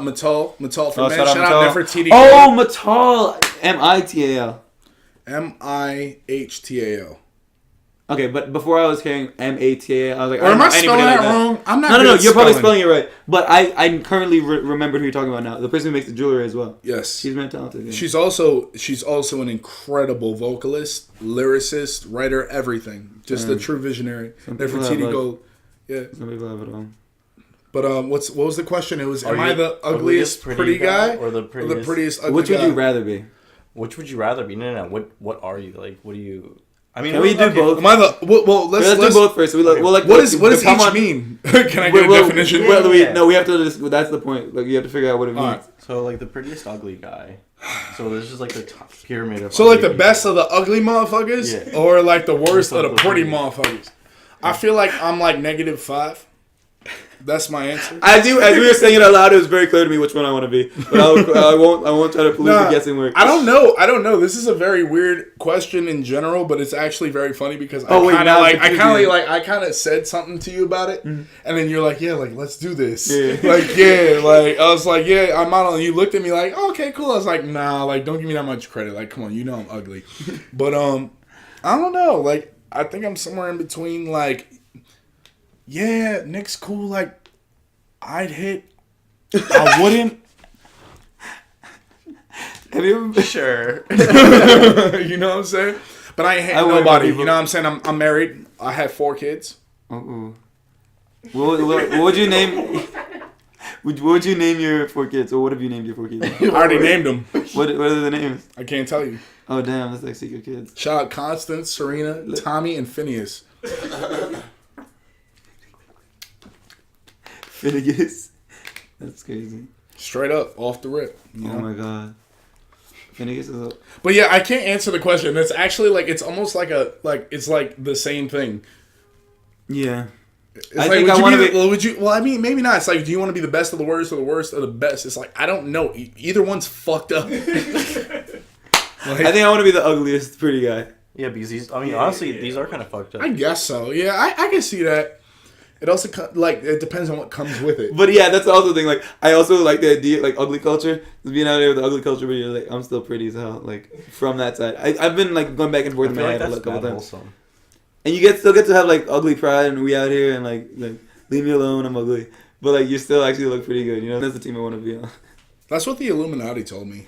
Speaker 4: Matal for men. Shout out Nefertiti.
Speaker 2: Oh, Matal, Mital,
Speaker 4: Mihtal.
Speaker 2: Okay, but before I was hearing Matal, I was like,
Speaker 4: or am I spelling that wrong? I'm not.
Speaker 2: No. You're probably spelling it right. But I currently remember who you're talking about now. The person who makes the jewelry as well.
Speaker 4: Yes,
Speaker 2: she's very talented. Yeah.
Speaker 4: She's also an incredible vocalist, lyricist, writer, everything. Just a true visionary. Nefertiti Gold. Yeah.
Speaker 2: Some people have it all.
Speaker 4: But what was the question? It was, am I the ugliest pretty guy
Speaker 3: or the prettiest
Speaker 4: ugly
Speaker 2: Which
Speaker 4: guy?
Speaker 2: would you rather be?
Speaker 3: Which would you rather be? No. What are you like? What do you? I mean,
Speaker 2: can we do both?
Speaker 4: Am I the? Well, let's
Speaker 2: do both first. What does
Speaker 4: each mean? Can I get a definition?
Speaker 2: We have to. That's the point. Like you have to figure out what it means.
Speaker 3: Right. So like the prettiest ugly guy. So this is like the top pyramid of.
Speaker 4: So like the best of the ugly motherfuckers, or like the worst of the pretty motherfuckers. I feel like I'm like -5. That's my answer.
Speaker 2: As we were saying it out loud, it was very clear to me which one I want to be. But I won't try to pollute the guessing work.
Speaker 4: I don't know. This is a very weird question in general, but it's actually very funny because I kind of said something to you about it, and then you're like, yeah, like let's do this.
Speaker 2: Yeah.
Speaker 4: I was like, yeah, I'm out. And you looked at me like, oh, okay, cool. I was like, nah, like don't give me that much credit. Like, come on, you know I'm ugly. But I don't know. Like I think I'm somewhere in between. Like, yeah, Nick's cool. Like, I'd hit. I wouldn't.
Speaker 2: Have you ever been?
Speaker 3: Sure.
Speaker 4: You know what I'm saying? But I ain't hit nobody. You know what I'm saying? I'm married. I have 4 kids.
Speaker 2: Uh-oh. What would you name? What would you name your 4 kids? Or what have you named your 4 kids?
Speaker 4: I already named them.
Speaker 2: What are the names?
Speaker 4: I can't tell you.
Speaker 2: Oh damn, that's like secret kids.
Speaker 4: Shout out Constance, Serena, Tommy, and Phineas.
Speaker 2: Finnegas. That's crazy.
Speaker 4: Straight up, off the rip.
Speaker 2: Oh my god. Finnegas is up.
Speaker 4: But yeah, I can't answer the question. It's actually like it's almost like it's like the same thing.
Speaker 2: Yeah.
Speaker 4: It's I think I want to be. Would you? Well, I mean, maybe not. It's like, do you want to be the best of the worst or the worst of the best? It's like I don't know. Either one's fucked up.
Speaker 2: Like, I think I want to be the ugliest pretty guy.
Speaker 3: Yeah, because honestly, these are kind of fucked up.
Speaker 4: I guess so. Yeah, I can see that. It also it depends on what comes with it.
Speaker 2: But yeah, that's also the thing. Like, I also like the idea, like, ugly culture. Being out there with the ugly culture, but you're like, I'm still pretty as hell. Like, from that side, I've been like going back and forth
Speaker 3: I
Speaker 2: in
Speaker 3: feel
Speaker 2: my
Speaker 3: like
Speaker 2: head
Speaker 3: that's
Speaker 2: a couple
Speaker 3: bad
Speaker 2: times.
Speaker 3: wholesome.
Speaker 2: And you still get to have like ugly pride, and we out here and like leave me alone, I'm ugly. But like, you still actually look pretty good. You know, that's the team I want to be on.
Speaker 4: That's what the Illuminati told me.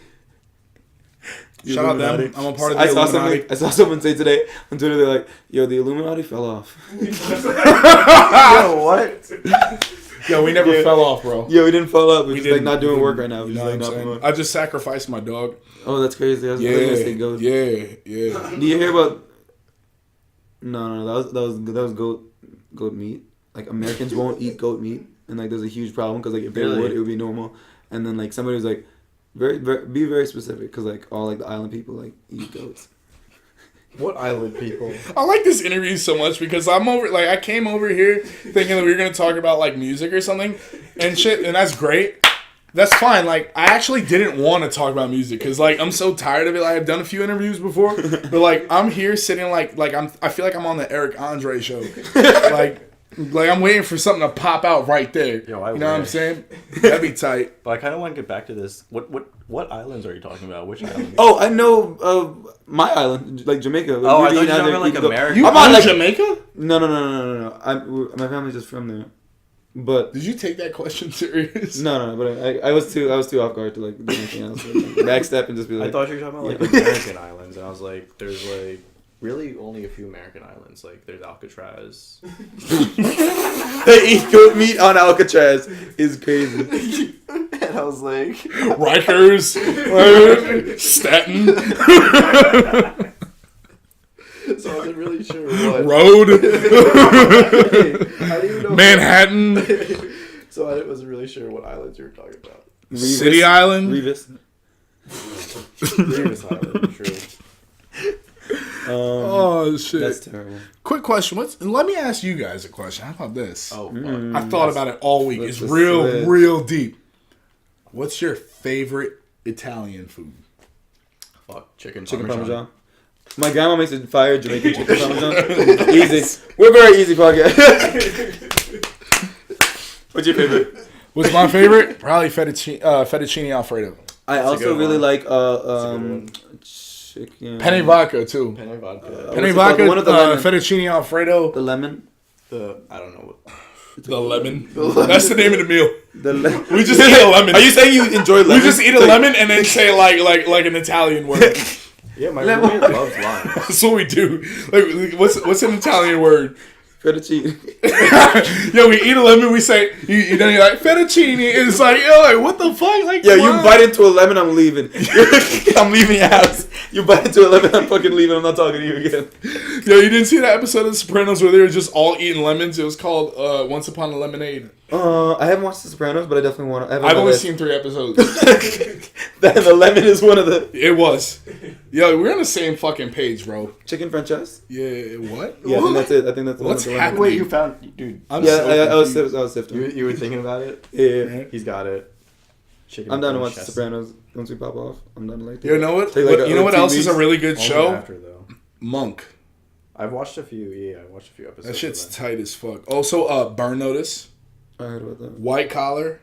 Speaker 2: The
Speaker 4: Shout out
Speaker 2: Illuminati.
Speaker 4: them. I'm a part of the Illuminati.
Speaker 2: I saw someone say today on Twitter, they're like, "Yo, the Illuminati fell off."
Speaker 3: Yo, what?
Speaker 4: Yo, we never fell off, bro.
Speaker 2: Yeah, we didn't fall off. We're just like
Speaker 4: didn't-
Speaker 2: not doing
Speaker 4: we
Speaker 2: work right
Speaker 4: didn't,
Speaker 2: now. We're
Speaker 4: you
Speaker 2: just
Speaker 4: know
Speaker 2: like
Speaker 4: what
Speaker 2: not
Speaker 4: I'm saying?
Speaker 2: promoting.
Speaker 4: I just sacrificed my dog.
Speaker 2: Oh, that's crazy. I was
Speaker 4: Yeah,
Speaker 2: gonna say goat.
Speaker 4: yeah.
Speaker 2: Do you hear about? No, that was goat meat. Like, Americans won't eat goat meat, and like there's a huge problem because like if they
Speaker 3: Really?
Speaker 2: would, it would be normal. And then like somebody was like, be very specific because like all like the island people like eat goats.
Speaker 3: What island people?
Speaker 4: I like this interview so much because I came over here thinking that we were gonna talk about like music or something and shit, and that's great. That's fine. Like, I actually didn't want to talk about music because like I'm so tired of it. Like, I've done a few interviews before, but like I'm here sitting like I feel like I'm on the Eric Andre show. Like I'm waiting for something to pop out right there.
Speaker 3: Yo, I
Speaker 4: you know what I'm
Speaker 3: wish.
Speaker 4: saying? That'd be tight.
Speaker 3: But I kind of want to get back to this. What islands are you talking about? Which islands?
Speaker 2: Oh, I know my island, like Jamaica.
Speaker 3: Oh, I thought you were talking about, like, America.
Speaker 4: You
Speaker 2: I'm on
Speaker 4: on
Speaker 2: like
Speaker 4: Jamaica?
Speaker 2: No. My family's just from there, but
Speaker 4: Did you take that question serious?
Speaker 2: no. But I was too off guard to like do anything else. Like, backstep and just be like.
Speaker 3: I thought you were talking about like American islands, and I was like, there's like really only a few American islands. Like there's Alcatraz.
Speaker 2: They eat goat meat on Alcatraz is crazy.
Speaker 3: And I was like,
Speaker 4: Rikers, Staten,
Speaker 3: so I wasn't really sure what.
Speaker 4: Road,
Speaker 3: I didn't even know
Speaker 4: Manhattan,
Speaker 3: So I wasn't really sure what islands you were talking about.
Speaker 4: City Island.
Speaker 2: Revis.
Speaker 3: Davis Island, true.
Speaker 4: Oh shit!
Speaker 2: That's terrible.
Speaker 4: Quick question. Let me ask you guys a question. How about this?
Speaker 3: Oh,
Speaker 4: I've thought about it all week.
Speaker 2: Let's
Speaker 4: It's
Speaker 2: just
Speaker 4: real,
Speaker 2: switch.
Speaker 4: real deep. What's your favorite Italian food?
Speaker 3: fuck, chicken
Speaker 2: Parmesan. My grandma makes a fire Jamaican chicken Parmesan. Easy. We're very easy podcast. What's your favorite?
Speaker 4: What's my favorite? Probably fettuccine Alfredo.
Speaker 2: I
Speaker 3: a
Speaker 2: also
Speaker 3: good
Speaker 2: really
Speaker 3: one.
Speaker 2: like
Speaker 3: one.
Speaker 2: chicken.
Speaker 4: Penne vodka too.
Speaker 3: Penne vodka.
Speaker 4: Penne
Speaker 2: What's it called?
Speaker 4: vodka.
Speaker 2: The one with the lemon.
Speaker 4: Fettuccine Alfredo.
Speaker 2: The lemon.
Speaker 3: I don't know what.
Speaker 4: The lemon. That's the name of the meal. We just eat a lemon.
Speaker 2: Are you saying you enjoy lemon?
Speaker 4: We just eat a lemon and then say like an Italian word.
Speaker 3: Yeah, my roommate loves lime.
Speaker 4: That's what we do. Like, what's an Italian word?
Speaker 2: Fettuccine.
Speaker 4: Yo, we eat a lemon. We say you know, you're like fettuccine. And it's like, yo, like what the fuck? Like,
Speaker 2: Yeah,
Speaker 4: why?
Speaker 2: you bite into a lemon, I'm leaving. I'm leaving your house. You bite into a lemon, I'm fucking leaving. I'm not talking to you again.
Speaker 4: Yo, you didn't see that episode of The Sopranos where they were just all eating lemons? It was called Once Upon a Lemonade.
Speaker 2: I haven't watched The Sopranos, but I definitely want to.
Speaker 4: I've only seen 3 episodes.
Speaker 2: The lemon is one of the
Speaker 4: It was. Yo, we're on the same fucking page, bro.
Speaker 2: chicken franchise.
Speaker 4: Yeah, what?
Speaker 2: Yeah, I think that's it. I think that's the one
Speaker 4: What's
Speaker 2: with the lemon.
Speaker 4: happening?
Speaker 3: Wait, you found, dude?
Speaker 4: I'm
Speaker 2: Yeah,
Speaker 4: so
Speaker 2: I was
Speaker 4: confused.
Speaker 2: sifting.
Speaker 3: You were thinking about it?
Speaker 2: Yeah.
Speaker 3: He's got it. Chicken
Speaker 2: I'm down to watch
Speaker 3: franchise.
Speaker 2: Sopranos once we pop off. I'm down to like.
Speaker 4: You know what?
Speaker 2: Take like
Speaker 4: You know what
Speaker 2: 2
Speaker 4: else is a
Speaker 2: weeks.
Speaker 4: really good
Speaker 3: Only
Speaker 4: show?
Speaker 3: after though.
Speaker 4: Monk.
Speaker 3: I've watched a few. Yeah, I watched a few episodes.
Speaker 4: That shit's
Speaker 3: of
Speaker 4: tight as fuck. Also, Burn Notice,
Speaker 2: I heard about that.
Speaker 4: White Collar,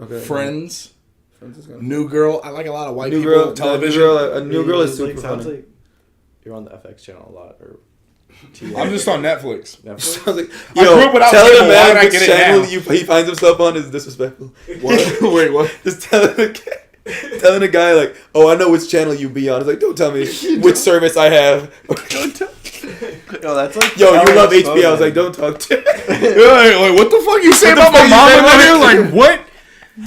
Speaker 2: Okay.
Speaker 4: Friends,
Speaker 2: Friends is good.
Speaker 4: New Girl. I like a lot of white
Speaker 2: New
Speaker 4: people
Speaker 2: girl
Speaker 4: television.
Speaker 2: A new girl is
Speaker 3: It,
Speaker 2: super
Speaker 3: sounds
Speaker 2: funny.
Speaker 3: like you're on the FX channel a lot, or
Speaker 4: I'm just on Netflix.
Speaker 3: Netflix.
Speaker 2: Sounds like,
Speaker 4: I grew up without
Speaker 2: telling
Speaker 4: cable.
Speaker 2: a
Speaker 4: Why
Speaker 2: man
Speaker 4: did I
Speaker 2: which
Speaker 4: get it
Speaker 2: channel
Speaker 4: now?
Speaker 2: he finds himself on is disrespectful.
Speaker 4: What? Wait, what?
Speaker 2: Just telling a guy like, oh, I know which channel you be on. It's like, don't tell me which service I have.
Speaker 3: Don't tell. Yo, that's like.
Speaker 2: Yo, you love
Speaker 3: exposing.
Speaker 2: HBO. I was like, don't talk to me.
Speaker 4: Like, what the fuck you say
Speaker 2: What the
Speaker 4: about my
Speaker 2: fuck you
Speaker 4: mom
Speaker 2: say
Speaker 4: over
Speaker 2: about
Speaker 4: there?
Speaker 2: me?
Speaker 4: Like, what?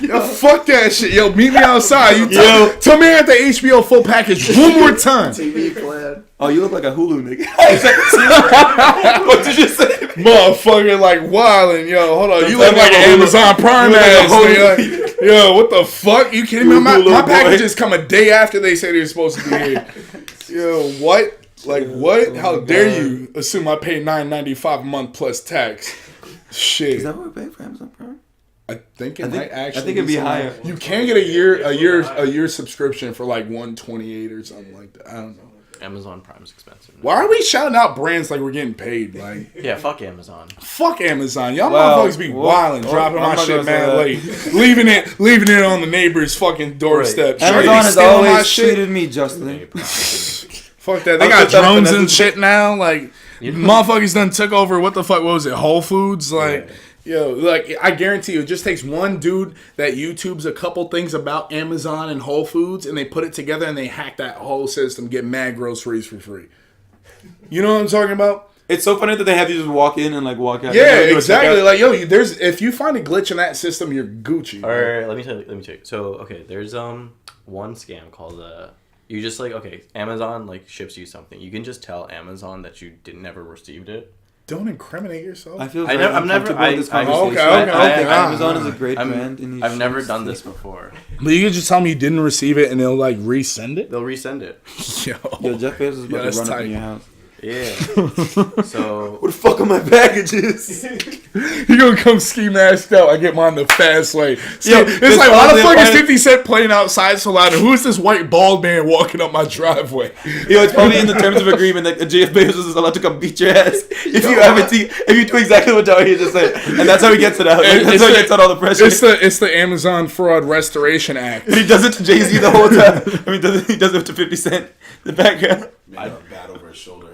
Speaker 4: Yo, fuck that shit. Yo, meet me outside. You
Speaker 2: Yo.
Speaker 4: tell me I got the HBO full package one more time.
Speaker 3: TV plan.
Speaker 2: Oh, you look like a Hulu nigga. What did you say?
Speaker 4: Motherfucker, like, wildin'. Yo, hold on. You
Speaker 2: Don't
Speaker 4: look
Speaker 2: tell me
Speaker 4: like
Speaker 2: I'm
Speaker 4: an
Speaker 2: a Hulu-
Speaker 4: Amazon Prime
Speaker 2: you look like a
Speaker 4: ass.
Speaker 2: Hulu-
Speaker 4: Nigga. Yo, what the fuck? You kidding me?
Speaker 2: You
Speaker 4: My
Speaker 2: Hulu boy.
Speaker 4: packages come a day after they say they're supposed to be here. Yo, what? Like, what?
Speaker 2: Oh
Speaker 4: How
Speaker 2: my
Speaker 4: dare
Speaker 2: God.
Speaker 4: you assume I pay $9.95 a month plus tax? Shit.
Speaker 2: Is that what we pay for Amazon Prime?
Speaker 4: I think it might actually.
Speaker 2: I think it'd be
Speaker 4: something-
Speaker 2: higher.
Speaker 4: You can get a year subscription for like $128 or something like that. I don't know.
Speaker 3: Amazon Prime's expensive.
Speaker 4: Why are we shouting out brands like we're getting paid? Like,
Speaker 3: Yeah, fuck Amazon.
Speaker 4: fuck Amazon. Y'all
Speaker 2: Well,
Speaker 4: motherfuckers be wilding, dropping
Speaker 2: I'm
Speaker 4: my
Speaker 2: not
Speaker 4: shit
Speaker 2: gonna
Speaker 4: mad
Speaker 2: say
Speaker 4: late, leaving it on the neighbor's fucking doorstep.
Speaker 3: Right.
Speaker 4: Sure,
Speaker 2: Amazon
Speaker 4: they
Speaker 2: has
Speaker 4: stealing my
Speaker 2: always
Speaker 4: shit.
Speaker 2: treated me justly.
Speaker 4: Fuck that. They
Speaker 2: I'll
Speaker 4: got
Speaker 2: put that
Speaker 4: drones
Speaker 2: finesse-
Speaker 4: and shit now. Like, motherfuckers done took over. What the fuck? What was it? Whole Foods? Like, yo, like, I guarantee you, it just takes one dude that YouTubes a couple things about Amazon and Whole Foods, and they put it together and they hack that whole system, get mad groceries for free. You know what I'm talking about?
Speaker 2: It's so funny that they have you just walk in and like walk out.
Speaker 4: Yeah,
Speaker 2: They do a
Speaker 4: exactly.
Speaker 2: checkout.
Speaker 4: Like, yo, there's if you find a glitch in that system, you're Gucci.
Speaker 3: Or let me tell you. Let me check. So okay, there's one scam called you just like okay, Amazon like ships you something. You can just tell Amazon that you never received it.
Speaker 4: Don't incriminate yourself.
Speaker 2: I feel
Speaker 3: I
Speaker 2: very
Speaker 3: know- I'm never-
Speaker 2: uncomfortable with this
Speaker 3: I-
Speaker 2: conversation.
Speaker 4: Okay,
Speaker 2: I think
Speaker 3: okay.
Speaker 2: Amazon is a great brand. And you
Speaker 3: I've never
Speaker 2: should
Speaker 3: done
Speaker 2: stay-
Speaker 3: this before.
Speaker 4: But you can just tell me you didn't receive it, and they'll like resend it.
Speaker 3: They'll resend it.
Speaker 4: Yo,
Speaker 2: Yo, Jeff Bezos is about
Speaker 4: that's
Speaker 2: to run up
Speaker 4: tight.
Speaker 2: in your house.
Speaker 3: Yeah. So
Speaker 2: Where the fuck are my packages?
Speaker 4: you gonna come ski masked out? I get mine the fast way. See,
Speaker 2: Yo,
Speaker 4: it's
Speaker 2: this
Speaker 4: like why the
Speaker 2: honestly-
Speaker 4: fuck is 50 Cent playing outside so loud? And who is this white bald man walking up my driveway?
Speaker 2: Yo, it's probably in the terms of agreement that Jeff Bezos is allowed to come beat your ass if you do exactly what Daria just said, and that's how he gets it out. Like, that's how he gets out all the pressure.
Speaker 4: It's the Amazon Fraud Restoration Act.
Speaker 2: And he does it to Jay Z the whole time. I mean, he does it to 50 Cent. The background.
Speaker 5: Man, a bat over his shoulder.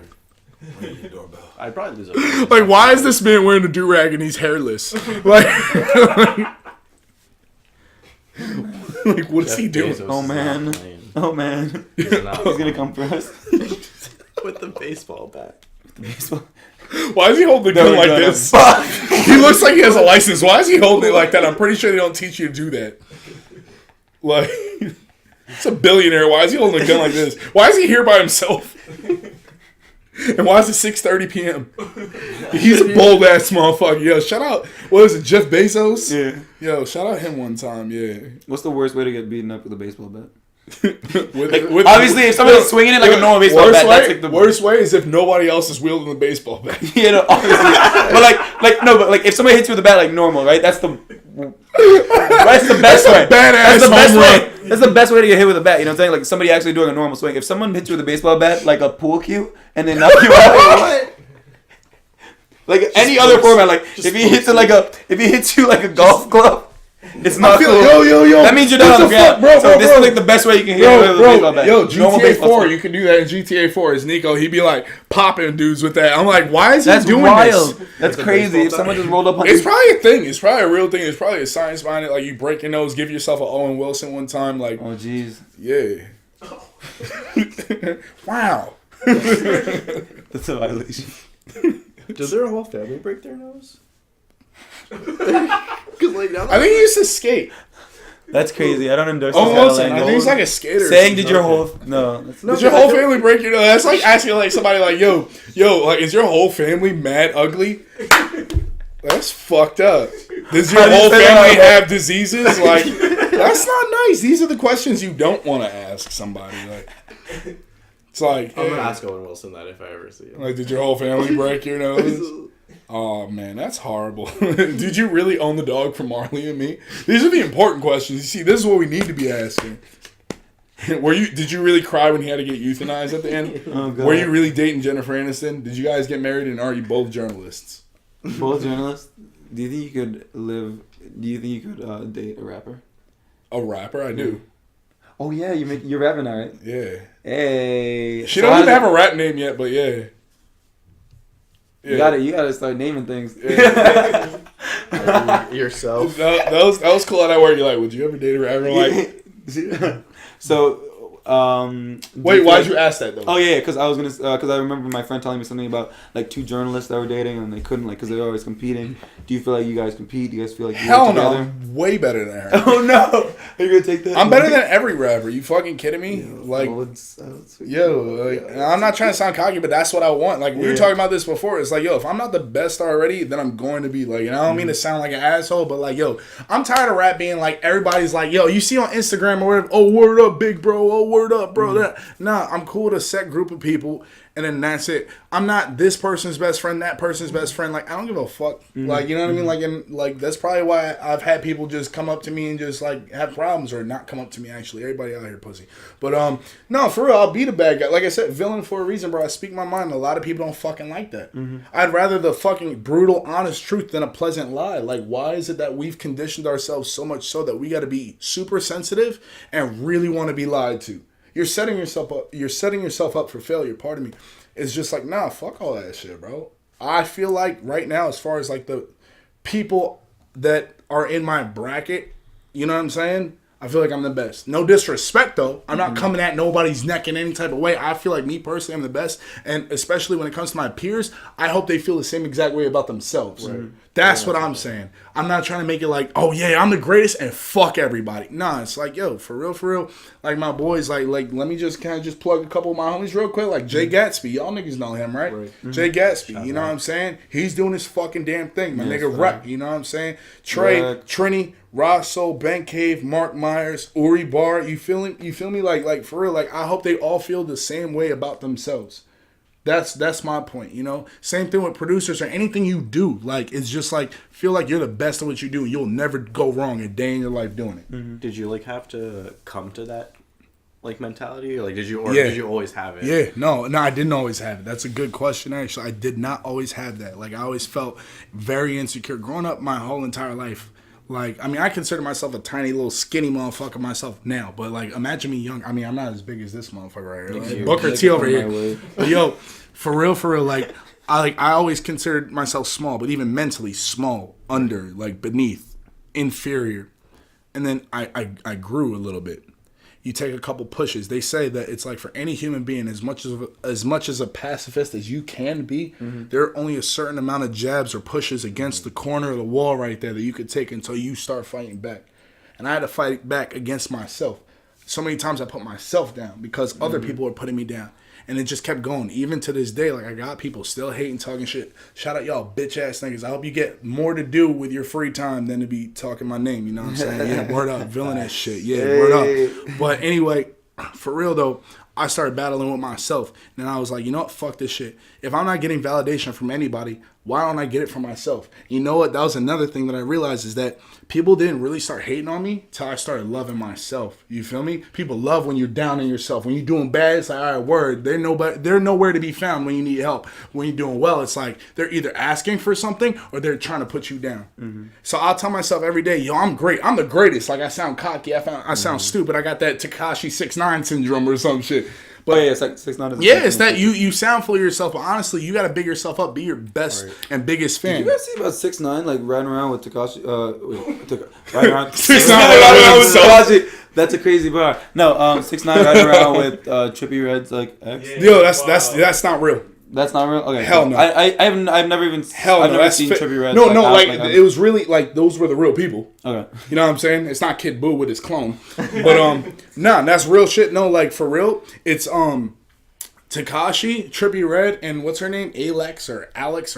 Speaker 5: Ringing your doorbell.
Speaker 3: I'd probably lose a
Speaker 4: Like, why is this man wearing a do-rag and he's hairless? Like, like what is he doing?
Speaker 3: Bezos
Speaker 2: Oh,
Speaker 3: is
Speaker 2: man.
Speaker 3: not playing.
Speaker 2: Oh man,
Speaker 3: He's not
Speaker 2: he's gonna come for us.
Speaker 3: with the baseball bat.
Speaker 4: Why is he holding the gun like this? He looks like he has a license. Why is he holding it like that? I'm pretty sure they don't teach you to do that. Like, it's a billionaire. Why is he holding a gun like this? Why is he here by himself? And why is it 6:30 p.m.? He's a bold ass motherfucker. Yo, shout out. What is it, Jeff Bezos?
Speaker 2: Yeah.
Speaker 4: Yo, shout out him one time. Yeah.
Speaker 2: What's the worst way to get beaten up with a baseball bat? Obviously, if somebody's swinging it like a normal baseball
Speaker 4: worst
Speaker 2: bat,
Speaker 4: way,
Speaker 2: that's like the
Speaker 4: worst way is if nobody else is wielding the baseball bat.
Speaker 2: You know, obviously. But if somebody hits you with a bat like normal, right? That's the best way.
Speaker 4: Badass
Speaker 2: That's the best
Speaker 4: home
Speaker 2: way. That's the best way to get hit with a bat. You know what I'm saying? Like somebody actually doing a normal swing. If someone hits you with a baseball bat like a pool cue and then knock you out, what? Like any other format, like if he hits you like a golf club, it's not cool.
Speaker 4: Yo.
Speaker 2: That means you're not on the ground.
Speaker 4: Bro,
Speaker 2: So this is like the best way you can hit with a baseball bat.
Speaker 4: Yo,
Speaker 2: Normal
Speaker 4: GTA
Speaker 2: baseball
Speaker 4: 4,
Speaker 2: swing.
Speaker 4: you can do that in GTA 4. It's Nico. He'd be like popping dudes with that. I'm like, why is he
Speaker 2: That's
Speaker 4: doing
Speaker 2: wild.
Speaker 4: this?
Speaker 2: That's
Speaker 3: With a
Speaker 2: crazy.
Speaker 3: baseball
Speaker 2: If someone
Speaker 3: bat.
Speaker 2: just rolled up on
Speaker 4: It's
Speaker 2: you.
Speaker 4: probably a thing. It's probably a real thing. It's probably a science behind it. Like you break your nose, give yourself an Owen Wilson one time. Like,
Speaker 2: Oh jeez,
Speaker 4: yeah. Wow.
Speaker 2: that's a violation.
Speaker 3: Does their whole family break their nose? Because like now
Speaker 4: I think he used to skate.
Speaker 2: That's crazy. I don't endorse
Speaker 4: Owen
Speaker 2: this
Speaker 4: Wilson.
Speaker 2: kind
Speaker 4: I
Speaker 2: of
Speaker 4: think he's
Speaker 2: language.
Speaker 4: like a skater.
Speaker 2: Saying did your whole no? That's,
Speaker 4: Did your whole family break your nose? That's like asking like somebody like, yo, like, is your whole family mad ugly? That's fucked up. Does your
Speaker 2: How do you
Speaker 4: whole
Speaker 2: say that?
Speaker 4: family have diseases? Like, that's not nice. These are the questions you don't want to ask somebody. Like, it's like,
Speaker 3: I'm gonna
Speaker 4: hey,
Speaker 3: ask Owen Wilson that if I ever see him.
Speaker 4: like, did your whole family break your nose? Oh man, that's horrible. Did you really own the dog from Marley and Me? These are the important questions. You see, this is what we need to be asking. Did you really cry when he had to get euthanized at the end?
Speaker 2: Oh, God.
Speaker 4: Were you really dating Jennifer Aniston? Did you guys get married, and are you both journalists?
Speaker 2: both journalists. Do you think you could live? Do you think you could date a rapper?
Speaker 4: A rapper, I do.
Speaker 2: Oh yeah, you're rapping now, right?
Speaker 4: Yeah.
Speaker 2: Hey,
Speaker 4: She don't even have a rap name yet, but yeah.
Speaker 2: You gotta start naming things.
Speaker 3: Yourself.
Speaker 4: That was cool. At that work, you're like, would you ever date a rapper? Like,
Speaker 2: So,
Speaker 4: wait, why'd you ask that though?
Speaker 2: Oh yeah, because I was gonna, because I remember my friend telling me something about like two journalists that were dating and they couldn't because they were always competing. Do you feel like you guys compete? Do you guys feel like you
Speaker 4: Hell
Speaker 2: work
Speaker 4: no,
Speaker 2: together?
Speaker 4: I'm way better than her.
Speaker 2: Oh no, are you gonna take that?
Speaker 4: I'm better than every rapper. You fucking kidding me? Like, I'm not trying to sound cocky, but that's what I want. Like, we were talking about this before. It's like, yo, if I'm not the best already, then I'm going to be like, and I don't mean to sound like an asshole, but like, yo, I'm tired of rap being like, everybody's like, yo, you see on Instagram or whatever, oh, word up, big bro, oh, word up, bro. Nah, I'm cool with a set group of people, and then that's it. I'm not this person's best friend, that person's best friend. Like, I don't give a fuck. Like, you know what I mean? Like, and like that's probably why I've had people just come up to me and just like have problems, or not come up to me. Actually, everybody out here pussy. But no, for real, I'll be the bad guy. Like I said, villain for a reason, bro. I speak my mind. A lot of people don't fucking like that. I'd rather the fucking brutal, honest truth than a pleasant lie. Like, why is it that we've conditioned ourselves so much so that we got to be super sensitive and really want to be lied to? You're setting yourself up. You're setting yourself up for failure. Pardon me. It's just like, nah, fuck all that shit, bro. I feel like right now, as far as like the people that are in my bracket, you know what I'm saying? I feel like I'm the best. No disrespect, though. I'm not coming at nobody's neck in any type of way. I feel like me personally, I'm the best. And especially when it comes to my peers, I hope they feel the same exact way about themselves. Right. That's what I'm saying. I'm not trying to make it like, oh, yeah, I'm the greatest and fuck everybody. Nah, it's like, yo, for real. Like, my boys, like let me just kind of just plug a couple of my homies real quick. Like, Jay Gatsby. Y'all niggas know him, right? Jay Gatsby. You know what I'm saying? He's doing his fucking damn thing. My nigga Rep. You know what I'm saying? Trey, Trini, Rosso, Ben Cave, Mark Myers, Uri Bar. You feel me? Like for real. Like, I hope they all feel the same way about themselves. That's my point, you know? Same thing with producers or anything you do. Like, it's just like, feel like you're the best at what you do. You'll never go wrong a day in your life doing it.
Speaker 3: Did you, like, have to come to that, like, mentality? Like, did you always have it?
Speaker 4: Yeah, no, I didn't always have it. That's a good question, actually. I did not always have that. Like, I always felt very insecure. Growing up my whole entire life, like, I mean, I consider myself a tiny little skinny motherfucker myself now. But, like, imagine me young. I mean, I'm not as big as this motherfucker right here. Like, Booker T over here. But, yo, for real, like, I always considered myself small, but even mentally small, under, like, beneath, inferior. And then I grew a little bit. You take a couple pushes. They say that it's like for any human being, as much as a pacifist as you can be, there are only a certain amount of jabs or pushes against the corner of the wall right there that you could take until you start fighting back. And I had to fight back against myself. So many times I put myself down because other people were putting me down. And it just kept going. Even to this day, like, I got people still hating, talking shit. Shout out y'all bitch ass niggas. I hope you get more to do with your free time than to be talking my name. You know what I'm saying? Yeah, word up. Villainous shit. Yeah, word up. But anyway, for real though, I started battling with myself. And I was like, you know what? Fuck this shit. If I'm not getting validation from anybody, why don't I get it from myself? You know what? That was another thing that I realized is that people didn't really start hating on me till I started loving myself. You feel me? People love when you're down on yourself. When you're doing bad, it's like, all right, word. They're nowhere to be found when you need help. When you're doing well, it's like they're either asking for something or they're trying to put you down. So I'll tell myself every day, yo, I'm great. I'm the greatest. Like, I sound cocky. I sound stupid. I got that Tekashi 6ix9ine syndrome or some shit. But
Speaker 2: yeah, it's like 6ix9ine.
Speaker 4: Yeah, it's that you sound full of yourself, but honestly, you got to big yourself up. Be your best and biggest fan.
Speaker 2: Did you guys see about 6ix9ine like riding around with Tekashi? Riding around
Speaker 4: 6ix9ine with
Speaker 2: Tekashi. That's a crazy bar. No, 6ix9ine riding around with Trippie Redd's like ex.
Speaker 4: Yo, that's not real.
Speaker 2: That's not real. Okay,
Speaker 4: hell no.
Speaker 2: I've never even. I've never seen Trippie Redd.
Speaker 4: No, it was really like those were the real people.
Speaker 2: Okay.
Speaker 4: You know what I'm saying? It's not Kid Buu with his clone, but nah, that's real shit. No, like for real, it's Tekashi, Trippie Redd, and what's her name, Alex or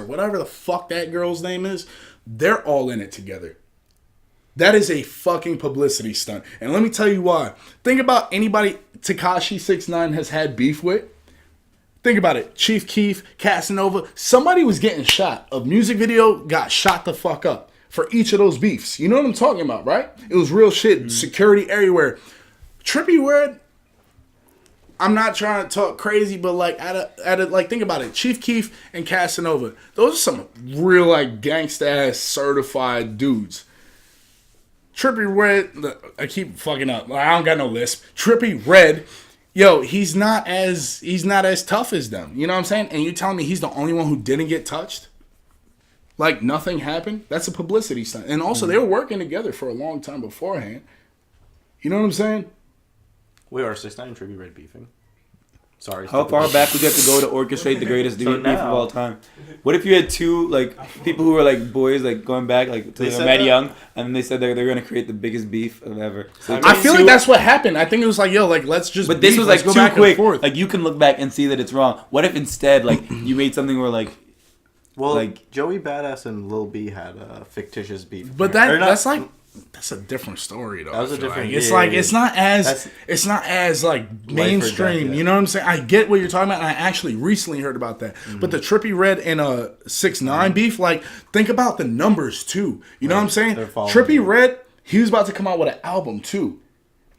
Speaker 4: whatever the fuck that girl's name is. They're all in it together. That is a fucking publicity stunt, and let me tell you why. Think about anybody Tekashi 6ix9ine has had beef with. Think about it. Chief Keef, Casanova, somebody was getting shot. A music video got shot the fuck up for each of those beefs. You know what I'm talking about, right? It was real shit. Security everywhere. Trippie Redd, I'm not trying to talk crazy, but like like think about it. Chief Keef and Casanova, those are some real like gangsta ass certified dudes. Trippie Redd, I keep fucking up. I don't got no lisp. Trippie Redd, yo, he's not as tough as them. You know what I'm saying? And you telling me he's the only one who didn't get touched? Like nothing happened? That's a publicity stunt. And also they were working together for a long time beforehand. You know what I'm saying?
Speaker 3: Wait, are 6ix9ine and Trippie Redd beefing? Sorry.
Speaker 2: How far back would you have to go to orchestrate the greatest beef of all time? What if you had two like people who were like boys, like going back like to mad young, and they said they're going to create the biggest beef of ever? So
Speaker 4: I feel like that's what happened. I think it was like, yo, like let's just.
Speaker 2: But this was like
Speaker 4: go
Speaker 2: too
Speaker 4: back
Speaker 2: quick.
Speaker 4: And forth.
Speaker 2: Like you can look back and see that it's wrong. What if instead like you made something where like.
Speaker 3: Well, like Joey Badass and Lil B had a fictitious beef.
Speaker 4: But that's like That's a different story, though.
Speaker 3: That was a different.
Speaker 4: It's
Speaker 3: yeah,
Speaker 4: like
Speaker 3: yeah.
Speaker 4: it's not as like mainstream.
Speaker 3: yeah.
Speaker 4: You know what I'm saying? I get what you're talking about, and I actually recently heard about that. But the Trippie Redd and 6ix9ine beef, like think about the numbers too. You know what I'm saying?
Speaker 3: They're following
Speaker 4: Trippie
Speaker 3: you.
Speaker 4: Redd, he was about to come out with an album too.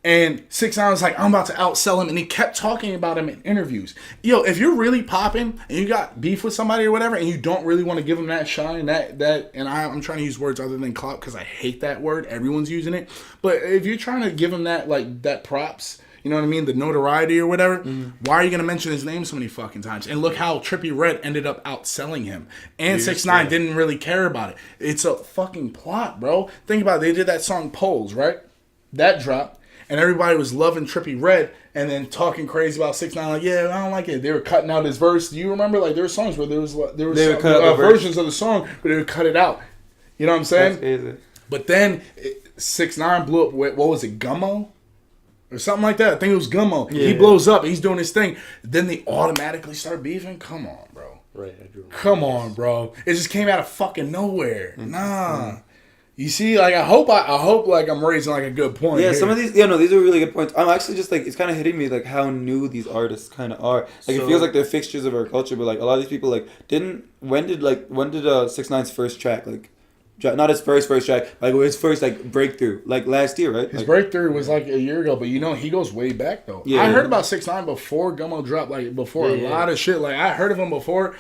Speaker 4: And 6ix9ine was like, I'm about to outsell him, and he kept talking about him in interviews. Yo, if you're really popping and you got beef with somebody or whatever, and you don't really want to give him that shine, and I'm trying to use words other than clout because I hate that word. Everyone's using it, but if you're trying to give him that props, you know what I mean, the notoriety or whatever, why are you gonna mention his name so many fucking times? And look how Trippie Redd ended up outselling him, and 6ix9ine didn't really care about it. It's a fucking plot, bro. Think about it. They did that song Poles, right? That dropped. And everybody was loving Trippie Redd and then talking crazy about 6ix9ine. Like, yeah, I don't like it. They were cutting out his verse. Do you remember? Like, there were songs where there were versions of the song, but they would cut it out. You know what I'm saying?
Speaker 2: That's crazy.
Speaker 4: But then 6ix9ine blew up with, what was it, Gummo? Or something like that. I think it was Gummo.
Speaker 3: Yeah.
Speaker 4: He blows up. He's doing his thing. Then they automatically start beefing? Come on, bro.
Speaker 3: Right. I do remember.
Speaker 4: Come on, bro. It just came out of fucking nowhere. Nah. You see, like I hope like I'm raising like a good point.
Speaker 2: Yeah,
Speaker 4: here.
Speaker 2: some of these, these are really good points. I'm actually just like, it's kind of hitting me like how new these artists kind of are. Like it feels like they're fixtures of our culture, but like a lot of these people like when did 6ix9ine's first track not his first track, like his first like breakthrough, like last year, right?
Speaker 4: His
Speaker 2: like,
Speaker 4: breakthrough was like a year ago, but he goes way back though.
Speaker 2: Yeah,
Speaker 4: I heard about 6ix9ine before Gummo dropped, like before a lot of shit. Like I heard of him before,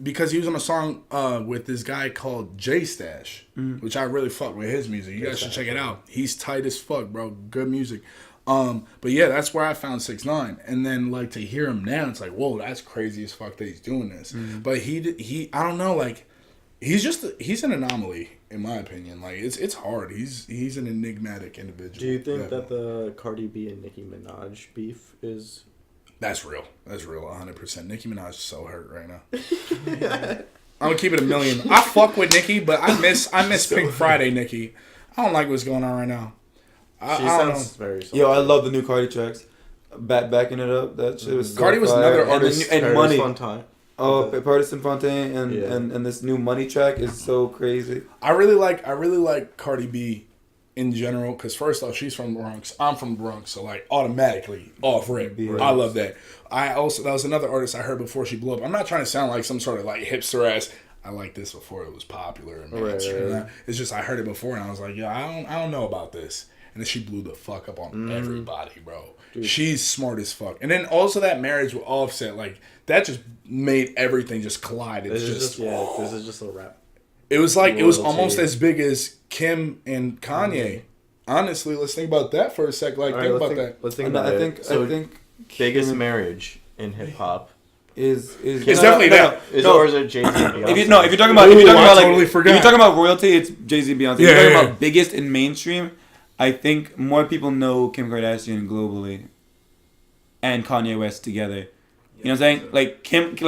Speaker 4: because he was on a song with this guy called J Stash, which I really fuck with his music. You guys should check it out. He's tight as fuck, bro. Good music. But yeah, that's where I found 6ix9ine, and then like to hear him now, it's like, whoa, that's crazy as fuck that he's doing this. But he I don't know, like. He's an anomaly in my opinion. Like it's hard. He's an enigmatic individual.
Speaker 3: Do you think that the Cardi B and Nicki Minaj beef is?
Speaker 4: That's real. That's real. 100%. Nicki Minaj is so hurt right now. I'm gonna keep it a million. I fuck with Nicki, but I miss Pink Friday Nicki. I don't like what's going on right now.
Speaker 3: She sounds very.
Speaker 2: Yo, I love the new Cardi tracks. Backing it up. That shit was.
Speaker 4: Cardi was
Speaker 2: fire.
Speaker 4: another artist.
Speaker 2: And
Speaker 3: Paris
Speaker 2: Money.
Speaker 3: Fontaine.
Speaker 2: Oh, Partisan Fontaine and this new Money track is so crazy.
Speaker 4: I really like Cardi B in general because first off, she's from the Bronx. I'm from the Bronx, so like automatically off rip.
Speaker 2: Right.
Speaker 4: I love that. That was another artist I heard before she blew up. I'm not trying to sound like some sort of like hipster ass. I like this before it was popular and mainstream.
Speaker 3: Right.
Speaker 4: It's just I heard it before and I was like, yeah, I don't know about this. And then she blew the fuck up on everybody, bro. Dude. She's smart as fuck. And then also that marriage with Offset, like that just made everything just collide.
Speaker 3: This is just a rap.
Speaker 4: It was like it was almost as big as Kim and Kanye. Honestly, let's think about that for a sec. Like think about that.
Speaker 3: Let's think about it.
Speaker 2: I think
Speaker 3: biggest marriage in hip hop
Speaker 2: is
Speaker 4: it's definitely that.
Speaker 3: Or is it Jay-Z and Beyonce?
Speaker 2: If you're talking about if you're talking about royalty, it's Jay-Z and Beyonce. If you're talking about biggest in mainstream, I think more people know Kim Kardashian globally and Kanye West together. You know what I'm saying? Like Kim and